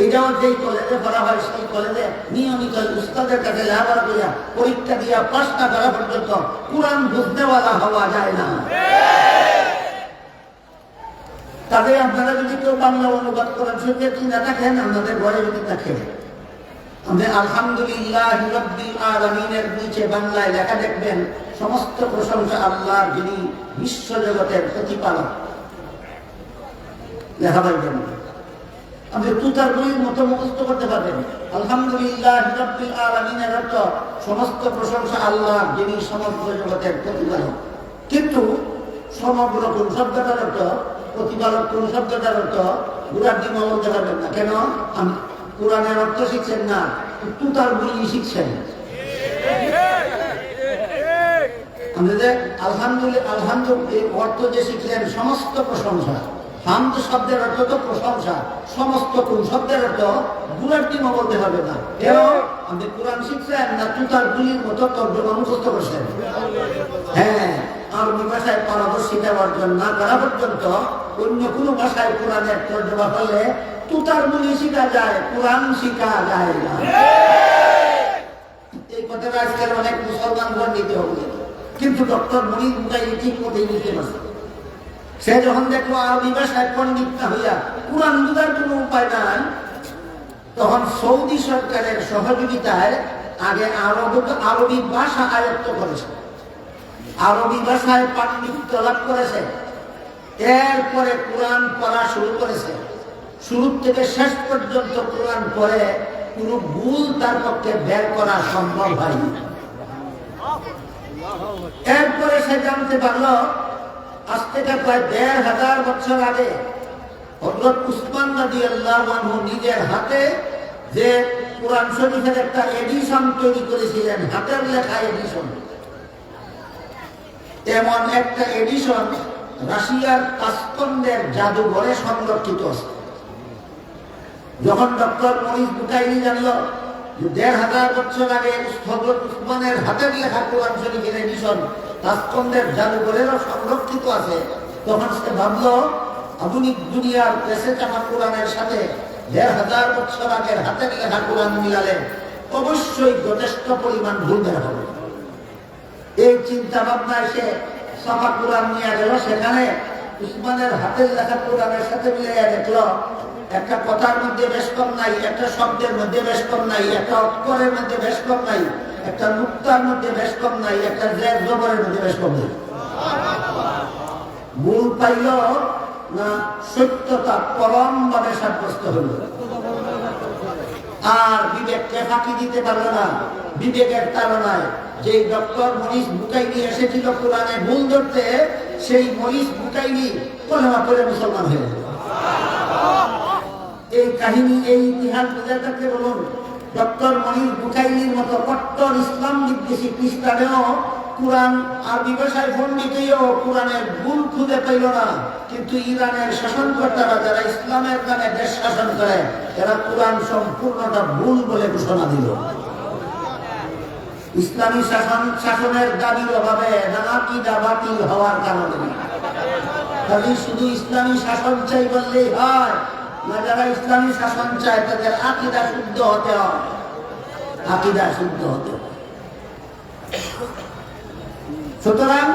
এটাও যেই কলেজে পড়া হয় সেই কলেজে নিয়মিত উস্তাদের কাছে লেখাপড়া করিয়া পরীক্ষা দিয়া পাস না করা পর্যন্ত কোরআন বুঝতেওয়ালা হওয়া যায় না। তবে আপনারা যদি কেউ বাংলা অনুবাদ করেন সেটা চিন্তা থাকেন, আপনাদের ঘরে যদি থাকেন, আপনি আলহামদুলিল্লাহ রাব্বিল আলামিনের নিচে বাংলায় লেখা দেখবেন সমস্ত প্রশংসা আল্লাহর, যিনি বিশ্ব জগতের প্রতিপালক। লেখা পাইবেন, আপনি তুতার বইয়ের মতো মুখস্থ করতে পারবেন। আলহামদুলিল্লাহ রাব্বিল আলামিনের অর্থ সমস্ত প্রশংসা আল্লাহর, যিনি সমগ্র জগতের প্রতিপালক। কিন্তু সমগ্র কোন শব্দটার অর্থ, প্রতিপালক কোন শব্দটার অর্থ গুরার দিন বলতে পারবেন না। কেন? আমি কোরআনের অর্থ শিখছেন না, তুতার বই শিখছেন। আমাদের আলহামদুলিল্লাহ অর্থ যে শিখলেন সমস্ত প্রশংসা। হামদ শব্দের অর্থ তো প্রশংসা, সমস্ত কোন শব্দের অর্থ গুরার দিন বলতে হবে না। কেন? আপনি কোরআন শিখছেন না তুতার বুলির মতো তর্জমা মুখস্থ করছেন? হ্যাঁ, আরবি ভাষায় পারদর্শিতা অর্জন না করা পর্যন্ত অন্য কোনো ভাষায় কোরআনের তর্জমা করলে তুতার বুলি শিখা যায়, কোরআন শিখা যায় না। এই কথাটা আজকাল অনেক মুসলমান নিতে হবে, কিন্তু ডক্টর মনির বুকাইলি ঠিক মতেই নিতে পারছে। সে যখন দেখলো আরবি ভাষায় পণ্ডিত না হইয়া কোরআন বুঝার কোনো উপায় নাই, তখন সৌদি সরকারের সহযোগিতায় আগে আরবি ভাষা আয়ত্ত করেছে, আরবি ভাষায় পাণ্ডিত্য লাভ করেছে। এরপরে কোরআন পড়া শুরু করেছে। শুরু থেকে শেষ পর্যন্ত কোরআন পড়ে কোন ভুল তার পক্ষে বের করা সম্ভব হয়নি। এরপরে সে জানতে পারলো আজ থেকে প্রায় ১৫০০ বছর আগে হযরত উসমান রাদিয়াল্লাহু আনহু নিজের হাতে যে কোরআন শরীফের একটা এডিশন তৈরি করেছিলেন, হাতের লেখা এডিশন, এমন একটা এডিশন রাশিয়ার তাশকন্দের জাদুঘরে সংরক্ষিত আছে। যখন ডক্টর মরিস বুকাইলি জানলো যে ১৫০০ বছর আগে হযরত উসমানের হাতের লেখা কোরআন শরীফের এডিশন তাশকন্দের জাদুঘরেরও সংরক্ষিত আছে, তখন সে ভাবলো আধুনিক দুনিয়ার প্রেসে চাপা কোরআনের সাথে ১৫০০ বছর আগের হাতের লেখা কোরআন মিলালে অবশ্যই যথেষ্ট পরিমাণ ভুল বের হবে। এই চিন্তা ভাবনায় সে ছাপা কোরআন নিয়ে গেল। সেখানে উসমানের হাতের লেখা কোরআনের সাথে মিলাইয়া দেখলো একটা কথার মধ্যে বেশ কম নাই, একটা শব্দের মধ্যে বেশ কম নাই, একটা অক্ষরের মধ্যে বেশ কম নাই, একটা নুক্তার মধ্যে বেশ কম নাই, একটা জের জবরের মধ্যে বেশ কম নাই। ভুল পাইল না সত্যতা পরম ভাবে সাব্যস্ত হল, আর বিবেককে ফাঁকি দিতে পারলো না। বিবেকের তাড়নায় যে ডক্টর মরিস বুকাইলি এসেছিল কোরআনে ভুল ধরতে, সেই মরিস বুকাইলি কলেমা পড়ে মুসলমান হয়ে গেল। এই কাহিনী, এই ইতিহাস বুঝে থাকতে বলুন ডক্টর মনির বুখাইলির মতো কট্টর ইসলাম বিদ্বেষী খ্রিস্টানেও কোরআন আরবি ভাষায় পণ্ডিতেও কোরআনের ভুল খুঁজে পাইল না, কিন্তু ইরানের শাসনকর্তারা যারা ইসলামের নামে দেশ শাসন করে এরা কোরআন সম্পূর্ণটা ভুল বলে ঘোষণা দিল। ইসলামী শাসনের দাবির অভাবে না আকীদা বাতিল হওয়ার কারণে। খালি শুধু ইসলামী শাসন চাই বললেই হয় না, যারা ইসলামী শাসন চায় তাদের আকীদা শুদ্ধ হতে হয়, আকীদা শুদ্ধ হতে হয়। সুতরাং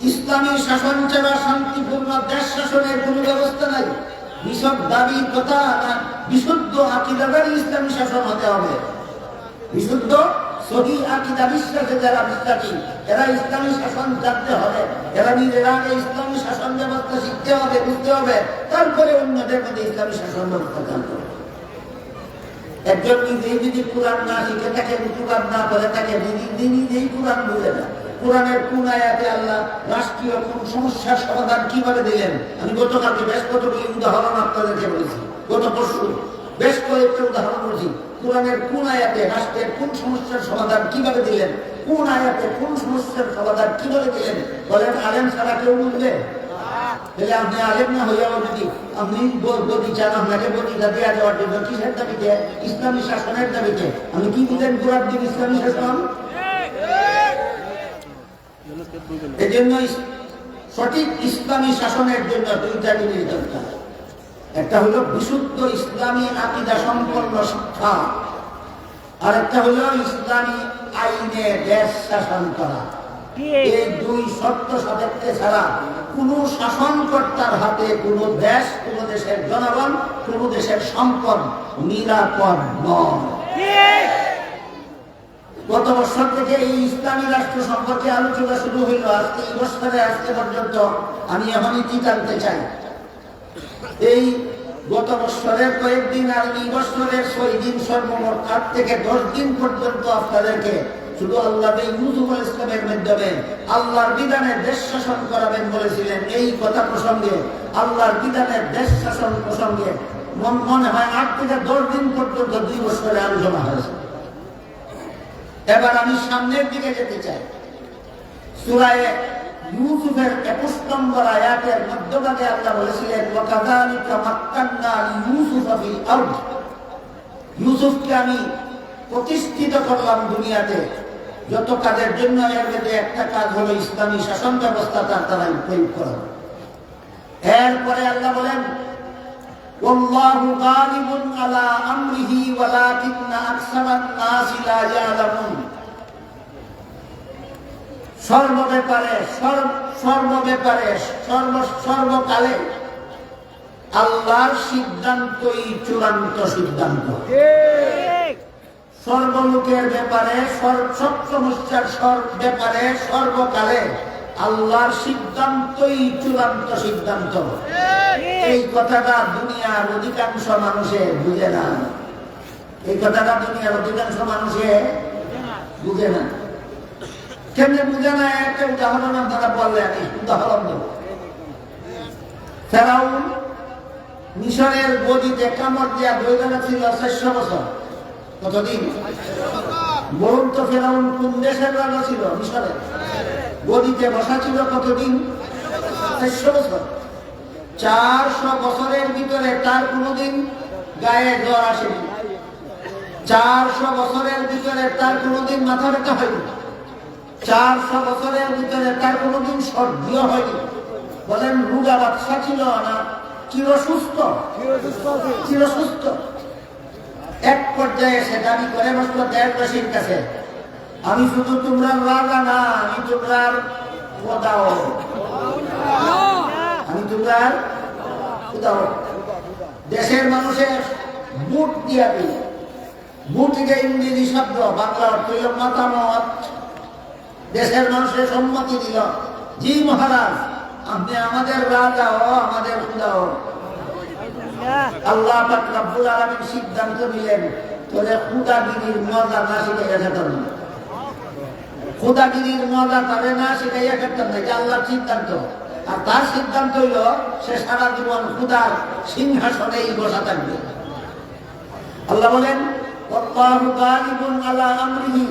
ইসলামী শাসন ছাড়া শান্তিপূর্ণ দেশ শাসনের কোন ব্যবস্থা নাই। বিশদ দাবির কথা না, বিশুদ্ধ আকীদাদারই ইসলামী শাসন হতে হবে। বিশুদ্ধ সহিহ আকীদা বিশ্বাসে যারা বিশ্বাসী এরা ইসলামী শাসন জানতে হবে, এরা নিজেরা আগে ইসলামী শাসন ব্যবস্থা শিখতে হবে, বুঝতে হবে, তারপরে অন্যদের মধ্যে ইসলামী শাসন ব্যবস্থা জানতে হবে। একজন নিজেই যদি কোরআন না শিখে থাকে, কোরআন না করে থাকে, নিজেই কোরআন বুঝে না। কোরআনের কোন আয়াতে আল্লাহ রাষ্ট্রীয় কোন সমস্যার সমাধান কিভাবে দিলেন, আমি গতকালকে বেশ কতগুলি উদাহরণ আপনাদেরকে বলেছি, গত পরশু বেশ কয়েকটা উদাহরণ বলেছি। কোরআনের কোন আয়াতে রাষ্ট্রের কোন সমস্যার সমাধান কিভাবে দিলেন, কোন আয়াতে কোন সমস্যার সমাধান কিভাবে দিলেন, বলেন আলেম ছাড়া কেউ বুঝবে? তাহলে আপনি আলেম না হইয়াও যদি আপনি গতি চান, আপনাকে গতিটা দেওয়া দেওয়ার জন্য কিসের দাবিতে? ইসলামী শাসনের দাবিতে। আমি কি বুঝেন কোরআন দিন ইসলামী শাসন? এই জন্য সঠিক ইসলামী শাসনের জন্য দুইটা জিনিস দরকার। একটা হলো বিশুদ্ধ ইসলামী আকীদা সম্পন্ন শিক্ষা, আর একটা হলো ইসলামী আইনে দেশ শাসন করা। এই দুই শর্ত সাপেক্ষে ছাড়া কোন শাসনকর্তার হাতে কোন দেশ, কোন দেশের জনগণ, কোন দেশের সম্পদ নিরাপদ নয়। গত বছর থেকে এই ইসলামী রাষ্ট্র সম্পর্কে আলোচনা শুরু হইল। আজকে এই বছরে আজকে পর্যন্ত আমি এখনই কি জানতে চাই, এই গত বছরের কয়েকদিন আর এই বছরের 6 দিন সর্বমোট 8 থেকে 10 দিন পর্যন্ত আপনাদেরকে শুধু আল্লাহ ইউসুফ আলাইহিস সালামের মাধ্যমে আল্লাহর বিধানে দেশ শাসন করাবেন বলেছিলেন। এই কথা প্রসঙ্গে, আল্লাহর বিধানের দেশ শাসন প্রসঙ্গে মনে হয় 8 থেকে 10 দিন পর্যন্ত 2 বছরে আলোচনা হয়েছে। এবার আমি সামনের দিকে যেতে চাই। সূরা ইউসুফের 21 নম্বর আয়াতের মধ্যভাগে আল্লাহ বলেছিলেন, ওয়াকাযালিকা মাক্কান্না লিইউসুফা ফিল আরদ, ইউসুফকে আমি প্রতিষ্ঠিত করলাম দুনিয়াতে। যত কাজের জন্য এর মধ্যে একটা কাজ হলো ইসলামী শাসন ব্যবস্থা তার দ্বারা প্রয়োগ করা। এরপরে আল্লাহ বলেন, ওয়াল্লাহু গালিবুন আলা আমরিহি ওয়ালাকিন্না আকসারান নাসি লা ইয়ালামুন। সর্বকালে আল্লাহর সিদ্ধান্তই চূড়ান্ত সিদ্ধান্ত। সর্বলোকের ব্যাপারে, সব সমস্যার ব্যাপারে সর্বকালে আল্লাহর সিদ্ধান্তই চূড়ান্ত সিদ্ধান্ত। এই কথাটা দুনিয়ার অধিকাংশ মানুষে বুঝে না। এই কথাটা দুনিয়ার অধিকাংশ মানুষে বুঝে না। কেমনে বুঝে না? একটা উদাহরণ আপনারা বললেন, উদাহরণ দেব। ফেরাউন মিশরের গদিতে কামড় দিয়া দৈরা ছিল 400 বছর। কতদিন? বলুন তো, ফেরাউন কোন দেশের রাজা ছিল? মিশরের। গদিতে বসা ছিল কতদিন? 400 বছর। 400 বছরের ভিতরে তার কোনদিন গায়ে জ্বর আসেনি। 400 বছরের ভিতরে তার কোনদিন মাথা ব্যথা হয়নি। 400 বছরের ভিতরে তার কোনদিন সর্দিও হয়নি। বলেন রোগা বাদশা ছিল না চিরসুস্থ? চিরসুস্থ। এক পর্যায়ে সে দাবি করে বসলো দেশবাসীর কাছে, আমি শুধু তোমরা রাজা না, আমি তোমরার খোদাও, আমি তোমরার খোদাও। দেশের মানুষের বুট দিয়া দিল। বুট যে ইংরেজি শব্দ, বাংলা অর্থ হইল মতামত। দেশের মানুষের সম্মতি দিল, জি মহারাজ, আপনি আমাদের রাজা ও আমাদের খোদাও। আল্লাহ পাক রব্বুল আলামিন সিদ্ধান্ত নিলেন, তোরে খুদাগিরির মজা না শিখাইয়া খেতাম না। খুদাগিরির মজা তারে না শিখাইয়া খেতাম না, এটা আল্লাহর সিদ্ধান্ত। আর তার সিদ্ধান্ত হইল সে সারা জীবন খুদার সিংহাসনেই বসা থাকবে। আল্লাহ বলেন, আল্লাহু গালিবুন আলা আমরিহি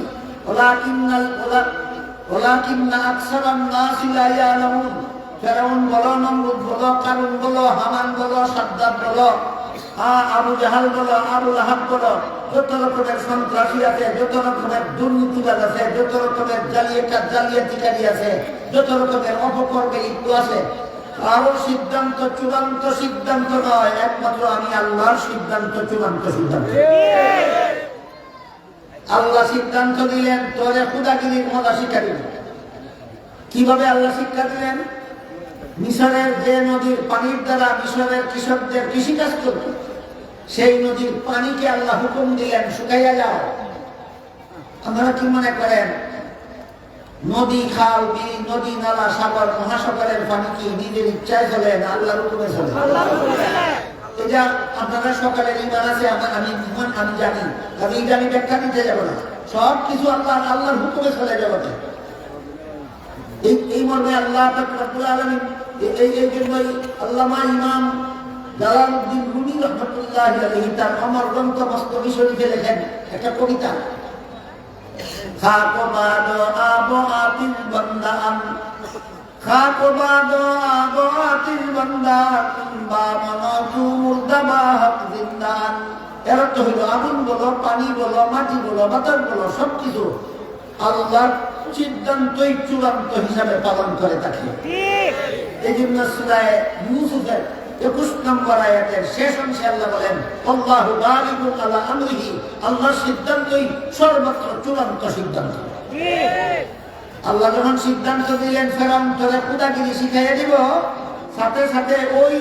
ওয়ালাকিন্না আকসারান নাসি লা ইয়ালামুন। ফেরাউন বলো, নমরুদ বলো, কারুন বলো, হামান বলো, সাদ্দাত বলো, আবু জাহাল বলো, আবু লাহাব বলো, যত রকমের সন্ত্রাসী আছে, যত রকমের দুর্নীতিবাদ আছে, যত রকমের জালিয়াতিকারী আছে, যত রকমের অপকর্মে লিপ্ত আছে, কারো সিদ্ধান্ত চূড়ান্ত সিদ্ধান্ত নয়, একমাত্র আমি আল্লাহর সিদ্ধান্ত চূড়ান্ত সিদ্ধান্ত। আল্লাহ সিদ্ধান্ত দিলেন তোরে খুদাগিরির মজা শিক্ষা দিলেন। কিভাবে আল্লাহ শিক্ষা দিলেন? মিশরের যে নদীর পানির দ্বারা মিশরের কৃষকদের কৃষিকাজ করত, সেই নদীর পানিকে আল্লাহ হুকুম দিলেন শুকাইয়া যাও। আপনারা কি মনে করেন নদী, খাল, বিল, নদী, নালা, সাগর, মহাসাগরের পানি কি নিজের ইচ্ছায় চলে না আল্লাহর হুকুমে চলে? এটা আপনারা সকালের ইমান আছে, আমি জানি, আমি ব্যাখ্যা দিতে যাব না। সব কিছু আল্লাহর হুকুমে চলে যাবে। এই মর্মে আল্লাহ রাব্বুল আলামিন এই জন্যই আল্লামা ইমাম জালালউদ্দিন রুমি রাহমাতুল্লাহি আলাইহি তার অমর গ্রন্থ মস্তবি শরীফে লেখেন একটা কবিতা, খাকবাদ আবো আতিল বান্দান, খাকবাদ আবো আতিল বান্দান, বা মানাতু মুর্দাবা হক জিন্দান। এর অর্থ হইল আগুন বলো, পানি বলো, মাটি বলো, বাতাস বলো, সবকিছু আল্লাহর সিদ্ধান্তই চূড়ান্ত হিসাবে পালন করে থাকে। এই জন্য সূরা ইউসুফের 21 নম্বর আয়াতের শেষ অংশে আল্লাহ বলেন আল্লাহু গালিবুন আলা আমরিহি, আল্লাহর সিদ্ধান্তই সর্বত্র চূড়ান্ত সিদ্ধান্ত। আল্লাহ যখন সিদ্ধান্ত দিলেন ফেরাউন তোরে খুদাগিরি শিখাইয়া দিব, সাথে সাথে ওই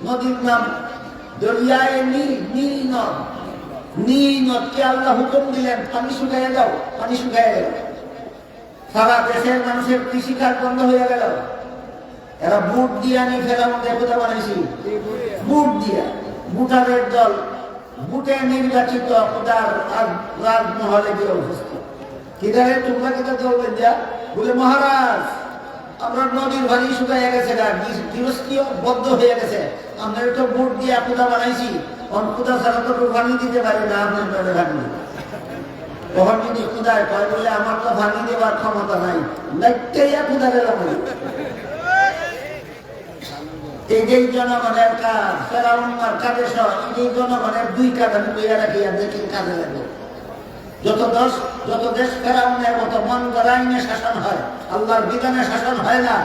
নদীর নাম দরিয়ায়ে নীল নদ, নীল নদকে আল্লাহ হুকুম দিলেন পানি শুকাইয়া যাও, পানি শুকাইয়া গেল। সারা দেশের মানুষের কৃষিকাজ বন্ধ হয়ে গেল। এরা বুট দিয়া নি ফেরাউন দেবতা বানাইছি, বুট দিয়া, বুটারের দল, বুটে নির্বাচিত খোদার রাজমহলে গিয়ে উপস্থিত। কিদারে তোমরা কিটা চলবে দিয়া বলে মহারাজ আমরা নদীর পানি শুকাইয়া গেছে, গৃহস্থীয় বদ্ধ হয়ে গেছে, আমরা তো বুট দিয়া খোদা বানাইছি, খোদা ছাড়া তো পানি দিতে পারি না, আপনার পেটে থাকবে। তখন যদি খুদায় কয় বলে আমার তো পানি দেওয়ার ক্ষমতা নাই, লাইটাইয়া খুদা গেলাম। এই যে জনগণের কাজ, ফেরাউন আর কাজে সহ এই জনগণের দুই কাজ আমি তৈরি রাখি আর দেখি কাজে লাগবে। যত দেশ ফেরাউনের মতো মন গড়াইনে শাসন হয়, আল্লাহর বিধানে শাসন হয় না,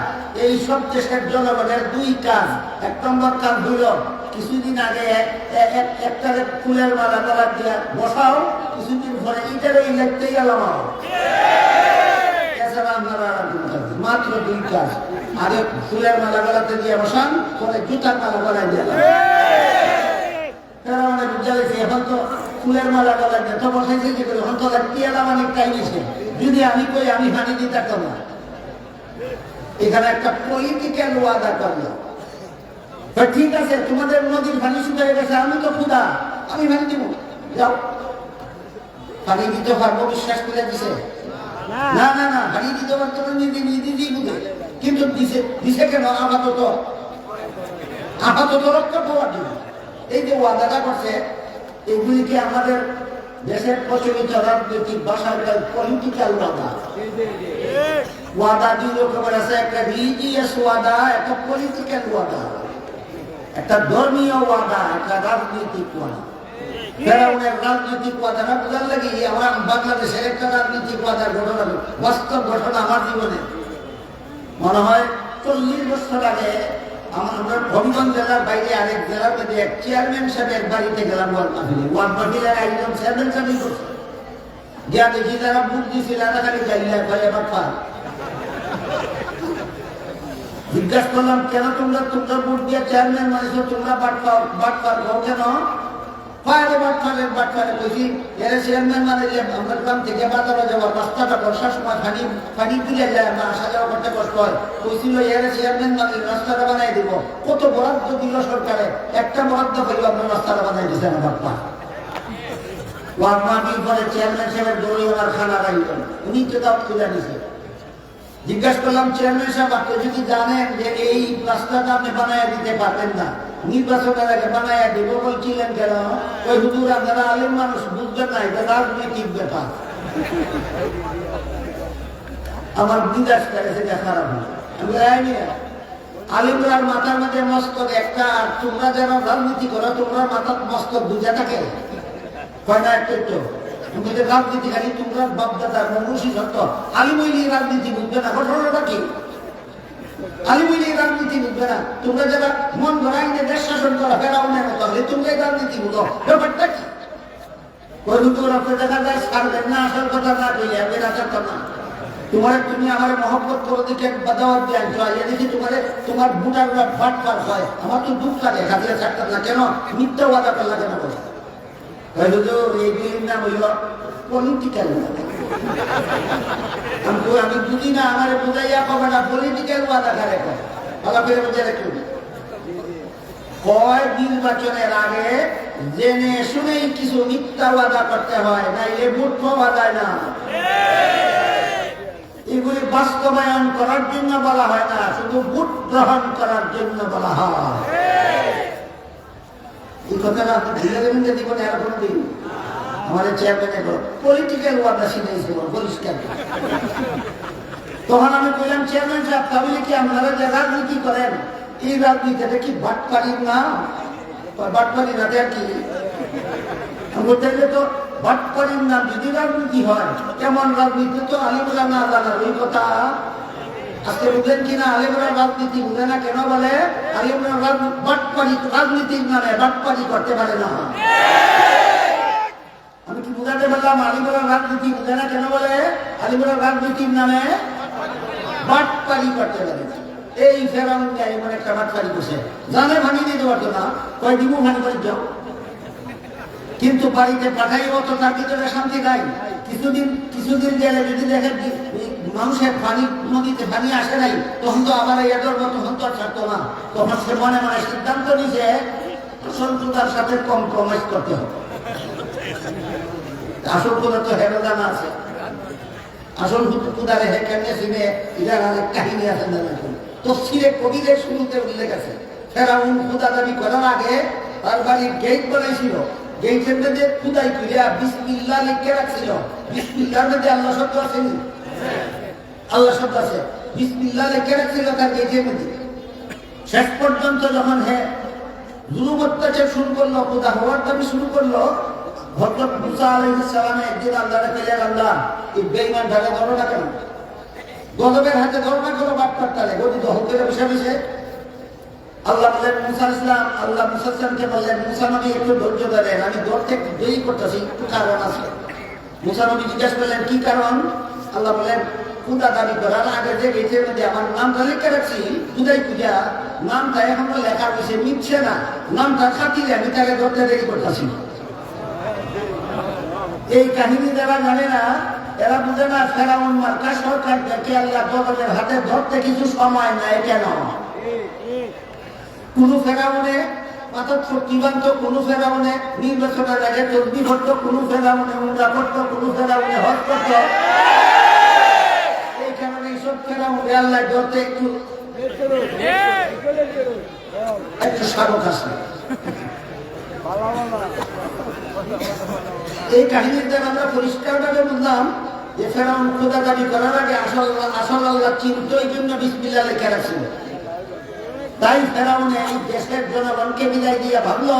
এই সব দেশের জনগণের দুই কাজ। এক নম্বর কাজ হইল কিছুদিন আগে একটা ফুলের মালা গলা দিয়া বসাও, কিছুদিন পরে ইটারে ইলেকট্রিক লাগাও। এছাড়া আপনারা মাত্র দুই কাজ, আগে ফুলের মালা গলাতে দিয়ে বসান, পরে জুতার মালা গলায় দিয়ে এখন তো ফুলের মালা গলা দিয়ে তো বসাইছে কি করে, এখন তো টিয়ালা মানে টাইমেছে। যদি আমি কই আমি হানি দিতে না, এখানে একটা পলিটিক্যাল ওয়াদা করলো, ঠিক আছে তোমাদের নদীর পানি শুকিয়ে গেছে, আমি তো খুদা, আমি পানি দিব, যাও। পানি দিতে পারবো বিশ্বাস করে দিছে? না না না, পানি দিতে পারতো না, নিজেই বুঝে। কিন্তু দিছে কেন? আপাতত রক্ষা পাওয়ার জন্য। এই যে ওয়াদাটা করছে, এগুলিকে আমাদের দেশের প্রচলিত রাজনৈতিক ভাষায় পলিটিক্যাল ওয়াদা। ওয়াদা দুই রকমের আছে, একটা রিলিজিয়াস ওয়াদা, একটা পলিটিক্যাল ওয়াদা। একটা ধর্মীয় ওয়াদা, একটা রাজনৈতিক ওয়াদা। ফেরাউনের রাজনৈতিক ওয়াদাটা বোঝার লাগে আমার বাংলাদেশের একটা রাজনৈতিক ওয়াদার ঘটনা, বাস্তব ঘটনা আমার জীবনে। মনে হয় 40 বছর আগে আমরা হবিগঞ্জ জেলার বাইরে আরেক জেলার মধ্যে এক চেয়ারম্যান সাহেবের বাড়িতে গেলাম ওয়ার্ড মাহফিলের একজন চেয়ারম্যান সাহেব করছে, গিয়া দেখি যারা বুক দিয়েছিল এরা খালি গাইলা ভাই আমার পার। জিজ্ঞাসা করলাম কেন তোমরা বুট দিয়ে চেয়ারম্যান মানুষ তোমরা বাটপার হও কেন? চেয়ারম্যান মানে যে আমরা গ্রাম থেকে বাজারে যাওয়ার রাস্তাটা বর্ষার সময় পানি তুলে যায়, আমরা আসা যাওয়া করতে কষ্ট হয়। কইছিল এরা চেয়ারম্যান মানে রাস্তাটা বানাই দিব। কত বরাদ্দ দিল সরকারে, একটা বরাদ্দ পাইল আপনার রাস্তাটা বানাই দিচ্ছে না বাপ্পা। ওয়ার্ড মাহফিল পরে চেয়ারম্যান সাহেবের দৌড়ে আমার খানা রাখলেন, উনি তো দাওয়াত তুলে নিছে। জিজ্ঞাসা করলাম চেয়ারম্যান সাহেব আপনি যদি জানেন যে এই রাস্তাটা আপনি বানাই দিতে পারবেন না, নির্বাচনের আগে বানাইয়া দিব বলছিলেন কেন? ওই হুজুর আপনারা আলেম মানুষ বুঝবেন না, এটা রাজনৈতিক ব্যাপার। আমার বিদাস করেছে, যা খারাপ আলিমরার মাথার মধ্যে মস্তক একটা, আর তোমরা যারা রাজনীতি করো তোমরা মাথার মস্তক দুটা থাকে, হয় না? একটু রাজনীতি খালি তোমরা বাপদাদার মনুষী সত্য। আলিমইলি রাজনীতি বুঝবে না, ঘটনাটা কি? আলিমইলি রাজনীতি বুঝবে না। তোমরা যারা মন ধরাই যে দেশ শাসন করা ফেরাউনের মতো হলে তোমরাই রাজনীতি বুঝো, ব্যাপারটা কি? ওই হুজুর আপনি দেখা যায় ছাড়বেন না, আসল কথা না কইলে বেড়া চাচ্ছ না। তুমি আমার মহব্বত করে দিকে বাদাওয়াত দিয়ে আনছো, দেখি তোমার বুটাররা বাট পার হয়। আমার তো দুঃখ লাগে, খাতিরে ছাড়তাম না কেন? মিথ্যা ওয়াদা করলা কেন করে? এইগুলির নাম হইল পলিটিক্যাল। আমি বুঝি না, আমার বুঝাইয়া কবে না পলিটিক্যাল ওয়াদা খারে ভালো করে বুঝে রাখুন। কয় নির্বাচনের আগে জেনে শুনেই কিছু মিথ্যা ওয়াদা করতে হয়, না এ ভোট পাওয়া যায় না। এগুলি বাস্তবায়ন করার জন্য বলা হয় না, শুধু ভোট গ্রহণ করার জন্য বলা হয়। এই কথাটা আপনি ধীরে ধীরে জীবনে আর কোনো দিন আমাদের চেয়ারম্যান পলিটিক্যাল ওয়াদা শিখেছিল পরিষ্কার। তখন আমি বললাম, চেয়ারম্যান সাহেব তাহলে কি আপনারা যে রাজনীতি করেন এই রাজনীতিটা কি বাটপাড়ির না? বাটপাড়ি না দেয় কি বলতে গেলে তো বাটপাড়ির নাম যদি রাজনীতি হয়, কেমন রাজনীতি তো আলিমরা না জানার ওই কথা। আজকে বুঝলেন কিনা? আলিমরা রাজনীতি বুঝে না কেন বলে? আলিমরা বাটপাড়ি রাজনীতির নামে বাটপাড়ি করতে পারে না। আমি কি বুঝাতে পারলাম? আলিমরা রাজনীতি বুঝে না কেন বলে? আলিমরা রাজনীতির নামে বাটপাড়ি করতে পারে না। এই ফেরাউন এমন একটা বাটপাড়ি করছে, জানে ভাঙি দিতে পারতো না, কয় ডিমু ভাঙি করে যাও, কিন্তু বাড়িতে পাঠাইব তো তার ভিতরে শান্তি নাই। কিছুদিন গেলে যদি দেখেন মানুষের পানি, নদীতে পানি আসে নাই, তখন তো আবার এদের মতো তখন তো ছাড়তো না। তখন সে মনে মনে সিদ্ধান্ত নিছে আসল পূজার সাথে কম্প্রোমাইজ করতে হবে। আসল পূজা তো হেরে জানা আছে, আসল পূজারে হে কেমনে চিনে এটার অনেক কাহিনী আছে না। তো সিরে কবিরের শুরুতে উল্লেখ আছে, ফেরাউন পূজা দাবি করার আগে তার বাড়ির গেট বানাইছিল, গেটের মধ্যে খুদাই করিয়া বিসমিল্লাহ লিখে রাখছিল। বিসমিল্লাহর মধ্যে আল্লাহ শব্দ আছে, আল্লাহ শব্দ আছে, বিসমিল্লাহ লিখে রাখছিল তার গেটের মধ্যে। শেষ পর্যন্ত যখন জুলুম অত্যাচার শুরু করলো, খুদা হওয়ার দাবি শুরু করলো, হযরত মুসা আলাইহিস সালাম একদিন আল্লাহরে কইলেন, আল্লাহ এই বেঈমান ঢাকা ধরো না কেন? গজবের হাতে ধরো না কেন? বাটপার তালে গদি দখল করে বসে বসে। আল্লাহ বললেন মুসা ইসলাম, আল্লাহ মুসা ইসলামকে বললেন, মুসা নবী একটু ধৈর্য ধরেন, আমি দৌড় থেকে দেরি করতেছি, একটু কারণ আছে। মুসা নবী জিজ্ঞাসা করলেন, কি কারণ? আল্লাহ বললেন, পূজা দাবি করার আগে যে গেটের মধ্যে আমার নামটা লিখে রাখছি, পূজাই পূজা, নামটা এখন লেখা হয়েছে, মিটছে না, নামটা খাতিরে আমি তাকে ধরতে দেরি করতেছি। এই কাহিনী যারা জানে না, এরা বুঝে না ফেরাউন মার্কা সরকার থেকে আল্লাহ জগতের হাতে ধরতে কিছু সময় নাই কেন? কোন ফেরাউনে মাথার শক্তিবান্ত, কোন ফেরাউনে নির্বাচনের আগে তসবিহ করতো, কোন ফেরাউনে উমরা করতো, কোন ফেরাউনে হজ করতো। এই কারণে এইসব ফেরাউনে আল্লাহ ধরতে একটু সাধক আছে। এই কাহিনীর দ্বারা আমরা পরিষ্কারভাবে বুঝলাম যে ফেরাউন খোদা দাবি করার আগে আসল আল্লাহ চিন্ত, এই জন্য বিসমিল্লাহ লেখা রাখছিল। তাই ফেরাউনে এই দেশের জনগণকে বিদায় দিয়ে ভাবলো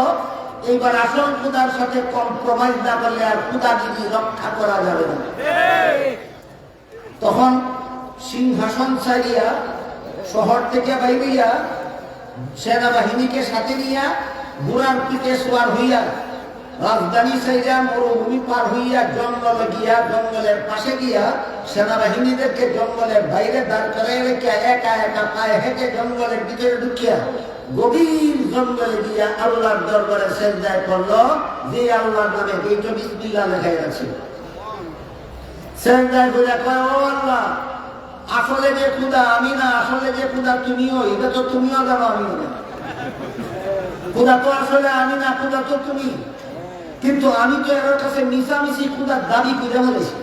এইবার আসল খোদার সাথে কম্প্রোমাইজ না করলে আর খোদাগিরি রক্ষা করা যাবে না। তখন সিংহাসন ছাড়িয়া শহর থেকে বাইরিয়া সেনাবাহিনীকে সাথে নিয়া ঘোড়ার পিঠে সোয়ার হইয়া রাজধানী সাইরা মরুভূমি পার হইয়া জঙ্গলে গিয়া, জঙ্গলের পাশে গিয়া সেনাবাহিনীদেরকে জঙ্গলের বাইরে দাঁড় করাই রেখে একা একা পায়ে হেঁটে জঙ্গলের ভিতরে ঢুকিয়া গভীর জঙ্গলে গিয়া আল্লাহর দরবারে সেজদায় করলো, যে আল্লাহর নামে এইটা বিসমিল্লাহ লেখাই আছে। সেজদায় করে কয়, ও আল্লাহ, আসলে যে খুদা আমি না, আসলে যে খুদা তুমিও, এটা তো তুমিও জানো, আমিও না। খুদা তো আসলে আমি না, খুদা তো তুমি, কিন্তু আমি তো এর কাছে মিশামিশি খুদার দাবি করে বলেছি।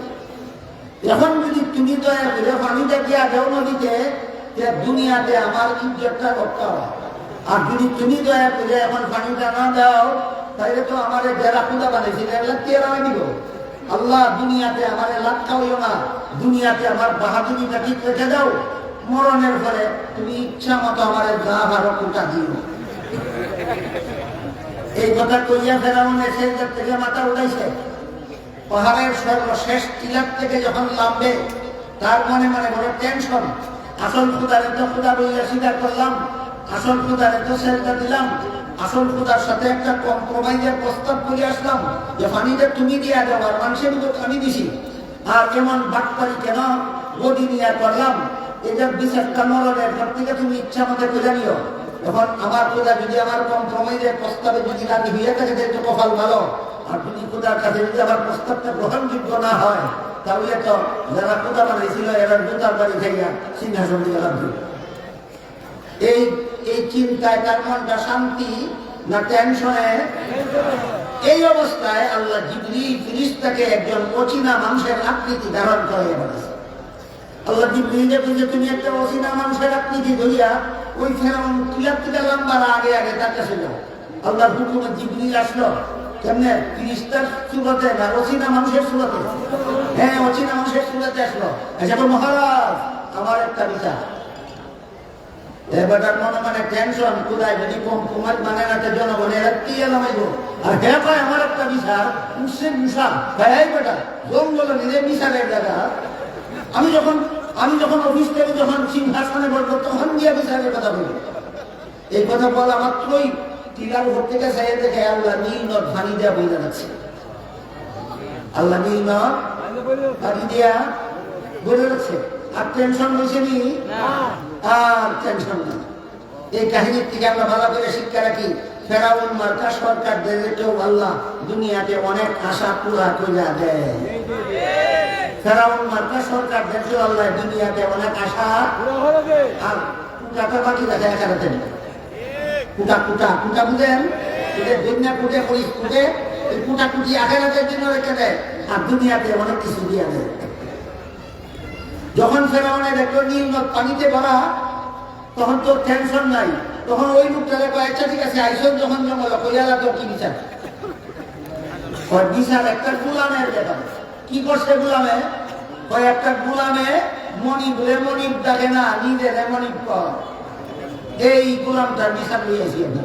এখন যদি তুমি তো পানিটা গিয়া দেও নদীতে, দুনিয়াতে আমার ইজ্জতটা রক্ষা হয়। আর যদি তুমি দয়া করে এখন পানিটা না দাও তাহলে তো আমার যারা ক্ষুদা বানাইছি তেরা দিব। আল্লাহ দুনিয়াতে আমার লাক্ষা হইও না, দুনিয়াতে আমার বাহাদুরিটা ঠিক রেখে দাও, মরণের পরে তুমি ইচ্ছা মতো আমার যা ভালো কুটা দিও। এই কথা কইয়া ফেরাউনের সেজদার থেকে মাথা উঠাইছে। পাহাড়ের সর্বশেষ টিলার থেকে যখন নামবে তার মনে মনে বড় টেনশন। আসল খুদারে তো খুদা বইয়া স্বীকার করলাম, আসল খুদারে তো সেজদা দিলাম, আসল খুদার সাথে একটা কম্প্রোমাইজের প্রস্তাব করে আসলাম যে পানিটা তুমি দিয়া দাও আর মানুষের মতো আমি দিছি, আর এমন বাটপারি কেন গদি নিয়ে করলাম, এটার বিচারটা মরণের পর থেকে তুমি ইচ্ছা মতো করে নিও। এখন আমার খুদা যদি আমার কম্প্রোমাইজের প্রস্তাবে যদি রাজি হইয়া থাকে তাহলে তো কপাল ভালো, আর যদি খুদার কাছে যদি আমার প্রস্তাবটা গ্রহণযোগ্য না হয় তাহলে তো যারা খুদা বানাইছিল এরা জুতার বাড়ি খাইয়া সিংহাসন দিয়ে লাগবে। এই এই চিন্তায় তার মনটা শান্তি না টেনশনে? এই অবস্থায় আল্লাহ জিবরিল ফেরেশতাকে একজন অচেনা মানুষের আকৃতি ধারণ করাইয়া বলেছে। আল্লাহ জিবরিলকে বলছে তুমি একটা অচেনা মানুষের আকৃতি ধরিয়া ওই ফেরাউন টিলার থেকে লম্বা আগে আগে তার কাছে যাও। আল্লাহর হুকুমে জিবরিল আসলো কেমনে? ফেরেশতার সুরতে না অচেনা মানুষের সুরতে? হ্যাঁ, অচেনা মানুষের সুরতে আসলো। আচ্ছা তো মহারাজ আমার একটা বিচার। এবারটার মনে মানে টেনশন, কোথায় যদি কম্প্রোমাইজ মানে না জনগণের কি এলামাইব। আর হ্যাঁ ভাই আমার একটা বিচার উঠছে মিশা ভাই বেটা জঙ্গল নিজে মিশালের জায়গা। আমি যখন অফিস থেকে যখন সিংহাসনে বলবো তখন গিয়ে বিচারের কথা বলি। এই কথা বলা মাত্রই টিলার উপর থেকে চাইয়ে দেখে আল্লাহ নীল নদ পানি দেওয়া বইলে যাচ্ছে। আল্লাহ নীল নদ পানি দেওয়া বলে যাচ্ছে। আর টেনশন হয়েছে নি? আর টেনশন নেই। এই কাহিনীর থেকে আমরা ভালো করে শিক্ষা রাখি, ফেরাউন মার্কা সরকারদেরকেও আল্লাহ দুনিয়াতে অনেক আশা পুরা কইরা দেয়। ফেরাউন মার্কা সরকারদেরকেও আল্লাহ দুনিয়াতে অনেক আশা। আর কুটাটা বাকি রাখে একারাতে কুটা কুটা কুটা বুঝেন? দুনিয়া কুটে করিস কুটে এই কুটা কুটি আখেরাতের জন্য রেখে দেয় আর দুনিয়াতে অনেক কিছু দিয়ে দেয়। যখন ফেরাউনের একটা নীল নদ পানিতে ভরা তখন তোর টেনশন নাই, তখন ওই লোকটারে কয়েকটা ঠিক আছে আইসন যখন জঙ্গল কইয়ালা তোর কি বিচার? বিচার একটা গুলামের ব্যাপার। কি করছে গুলামে? একটা গুলামে মনিব রে মনিব ডাকে না, নিজের মনিব কর। এই গুলামটার বিচার লইয়াছি আমরা।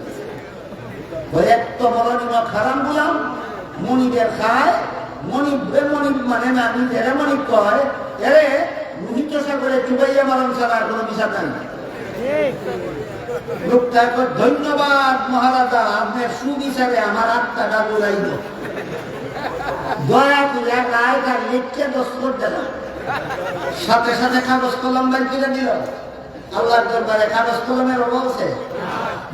এত বড় নিমক হারাম গুলাম, মনিবের খায়, মনিব রে মনিব মানে না, নিজের মনিব কয়। এরে লোহিত সাগরে চুবাইয়া মারণ ছাড়া কোনো বিচার নাই। লোকটা ধন্যবাদ মহারাজা, আপনার সুবিচারে আমার আত্মাটা দৌড়াইল। দয়া করে রায় তার লিখকে দস্তখত দিলাম, সাথে সাথে কাগজ কলম বাই করে দিল। আল্লাহর দরবারে কাগজ কলমের অভাব আছে?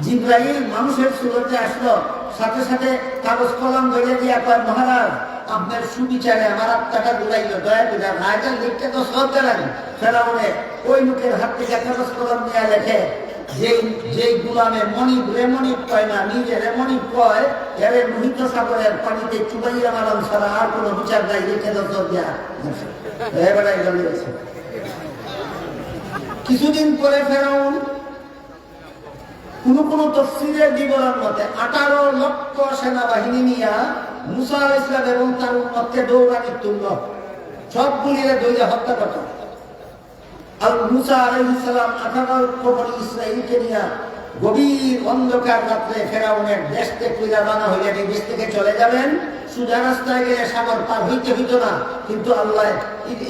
জিবরাইল মানুষের সুরতে আসলো, সাথে সাথে কাগজ কলম ধরে দিয়া কয় মহারাজ আপনার সুবিচারে আমার আত্মাটা দৌড়াইল, দয়া করে রায়টা লিখতে তো সব দিলেন। ফেরাউনে ওই লোকের হাত থেকে কাগজ কলম নিয়ে লেখে, যেই গুলামে মনিব রে মনিব কয় না, নিজে রে মনিব কয়, এর লোহিত সাগরের পানিতে চুবাইয়া মারণ ছাড়া আর কোনো বিচার নাই, লিখে তো সব দেয়া। এবারে জ্বলিয়েছে। কিছুদিন পরে ফেরাউন কোন তফসিরের বিবরণ মতে 18 লক্ষ সেনাবাহিনী নিয়ে মুসা আলাইহিস সালাম এবং তার উম্মতকে দৌড়ানি তুলল, সবগুলিরে দৌড়ে হত্যা করত। আর মুসা আলাইহিস সালাম 18 লক্ষ বনি ইসরাইলকে নিয়ে গভীর অন্ধকার রাত্রে ফেরাউনের দেশ থেকে রানা হইলে এই দেশ থেকে চলে যাবেন। সোজা রাস্তায় গেলে সাগর পার হইতে হইত না, কিন্তু আল্লাহ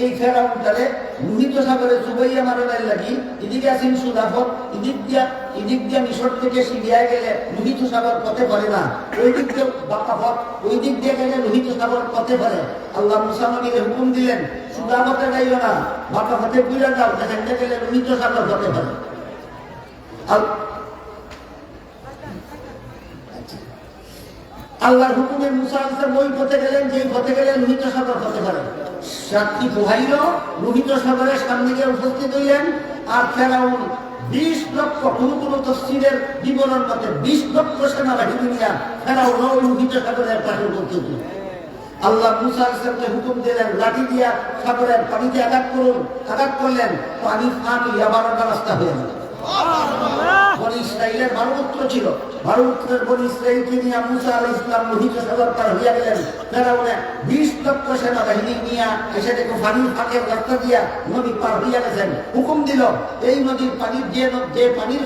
এই ফেরাউনটারে লোহিত সাগরে চুবাইয়া মারার লাগি এদিকে আছেন সুদাফত, এদিক দিয়া মিশর থেকে সিরিয়ায় গেলে লোহিত সাগর পথে পড়ে না, ওই দিক দিয়ে বাঁকাপথ, ওই দিক দিয়ে গেলে লোহিত সাগর পথে পড়ে। আল্লাহ মুসা নবীকে হুকুম দিলেন সুদাফতে যাইও না, বাঁকাপথে ঘুরে যাও, সেখানে গেলে লোহিত সাগর পথে পড়ে। আল্লাহর হুকুমে মুসা আলাইহিস ওই পথে গেলেন যেই পথে গেলে লোহিত সাগর পথে পারে। সাতটি পোহাইল, লোহিত সাগরের সামনে গিয়ে উপস্থিত হইলেন। আর ফেরাউন 20 লক্ষ, কোনো তফসিরের বিবরণ মতে 20 লক্ষ সেনাবাহিনী নিয়ে ফেরাউন ওই লোহিত সাগরের পাশে উপস্থিত। আল্লাহ মুসা আলাইহিসকে হুকুম দিলেন লাঠি দিয়া সাগরের পানিতে আঘাত করুন। আঘাত করলেন, পানি ফানি আবার রাস্তা হয়ে গেল। বনি ইসরাইলের 12 গোত্র ছিল। 12 গোত্রের বনি ইসরাইলকে নিয়ে মুসা আলাইহিস সালাম লোহিত সাগর পার হইয়া গেলেন। ফেরাউনে 20 লক্ষ সেনাবাহিনী নিয়ে এসে দেখো পানির ফাঁকের রাস্তা দিয়া নদী পার হইয়া গেছেন। হুকুম দিল এই নদীর পানির যে পানির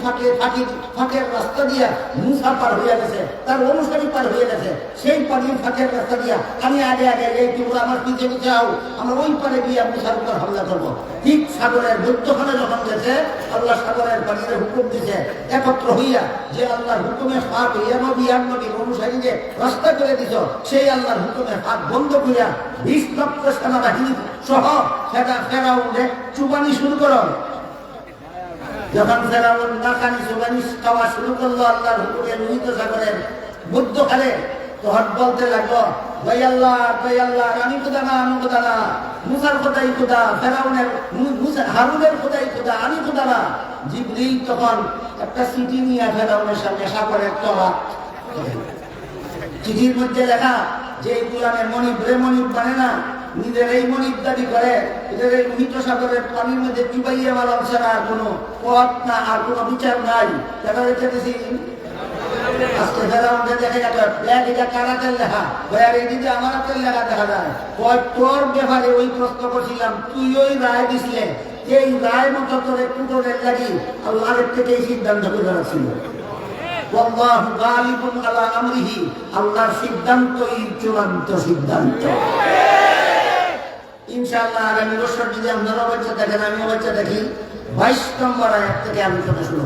ফাঁকের রাস্তা দিয়া মুসা পার হইয়া গেছে, তার অনুসারী পার হইয়া গেছে, সেই পানির ফাঁকের রাস্তা দিয়া আমি আগে এই তোমরা আমার পিছে পিছে আও, আমরা ওই পারে গিয়ে মুসার উপর হামলা করবো। ঠিক সাগরের মধ্যখানে যখন গেছে, আল্লাহ সাগরের পানির হুকুম দিছে একত্র হইয়া, যে আল্লাহর হুকুমে ফাঁক হইয়া নবীর অনুসারীকে রাস্তা করে দিছ, সেই আল্লাহর হুকুমে ফাঁক বন্ধ করিয়া 20 লক্ষ সেনাবাহিনী সহ ফেরাউনে চুবানি শুরু করো। যখন ফেরাউন নাকানি চুবানি খাওয়া শুরু করলো আল্লাহর হুকুমে লোহিত সাগরের মধ্যখানে, তখন বলতে লাগলো ভাই আল্লাহ আমি খোদা না, মুসার খোদাই খোদা, ফেরাউনের হারুনের খোদাই খোদা, আমি খোদা না। জিবরিল তখন একটা চিঠি নিয়ে ফেরাউনের সামনে সাগরের তলা, চিঠির মধ্যে লেখা যে এই গুলামের মনিব মানে না, নিজের এই মনিব দাবি করে, এদের এই লোহিত সাগরের পানির মধ্যে চুবাইয়ে মারাম ছাড়া আর কোনো পথ না, আর কোনো বিচার নাই। দেখা যাচ্ছে আজকে ফেরাউনকে দেখে যাবে ব্যাগ এটা কারাতের লেখা, আর এদিকে আমার হাতের লেখা দেখা যায়। তোর ব্যাপারে ওই প্রশ্ন করছিলাম, তুই ওই রায় দিছিলে, এই রায় মতো তোর একটু তোদের লাগি আল্লাহর থেকে এই সিদ্ধান্ত করে রাখছিল। আল্লাহর সিদ্ধান্তই চূড়ান্ত সিদ্ধান্ত। ইনশাআল্লাহ আগামী বছর যদি আপনারা বাচ্চা দেখেন, আমিও বাচ্চা দেখি, 22 নম্বর আয়াত থেকে আলোচনা শুরু।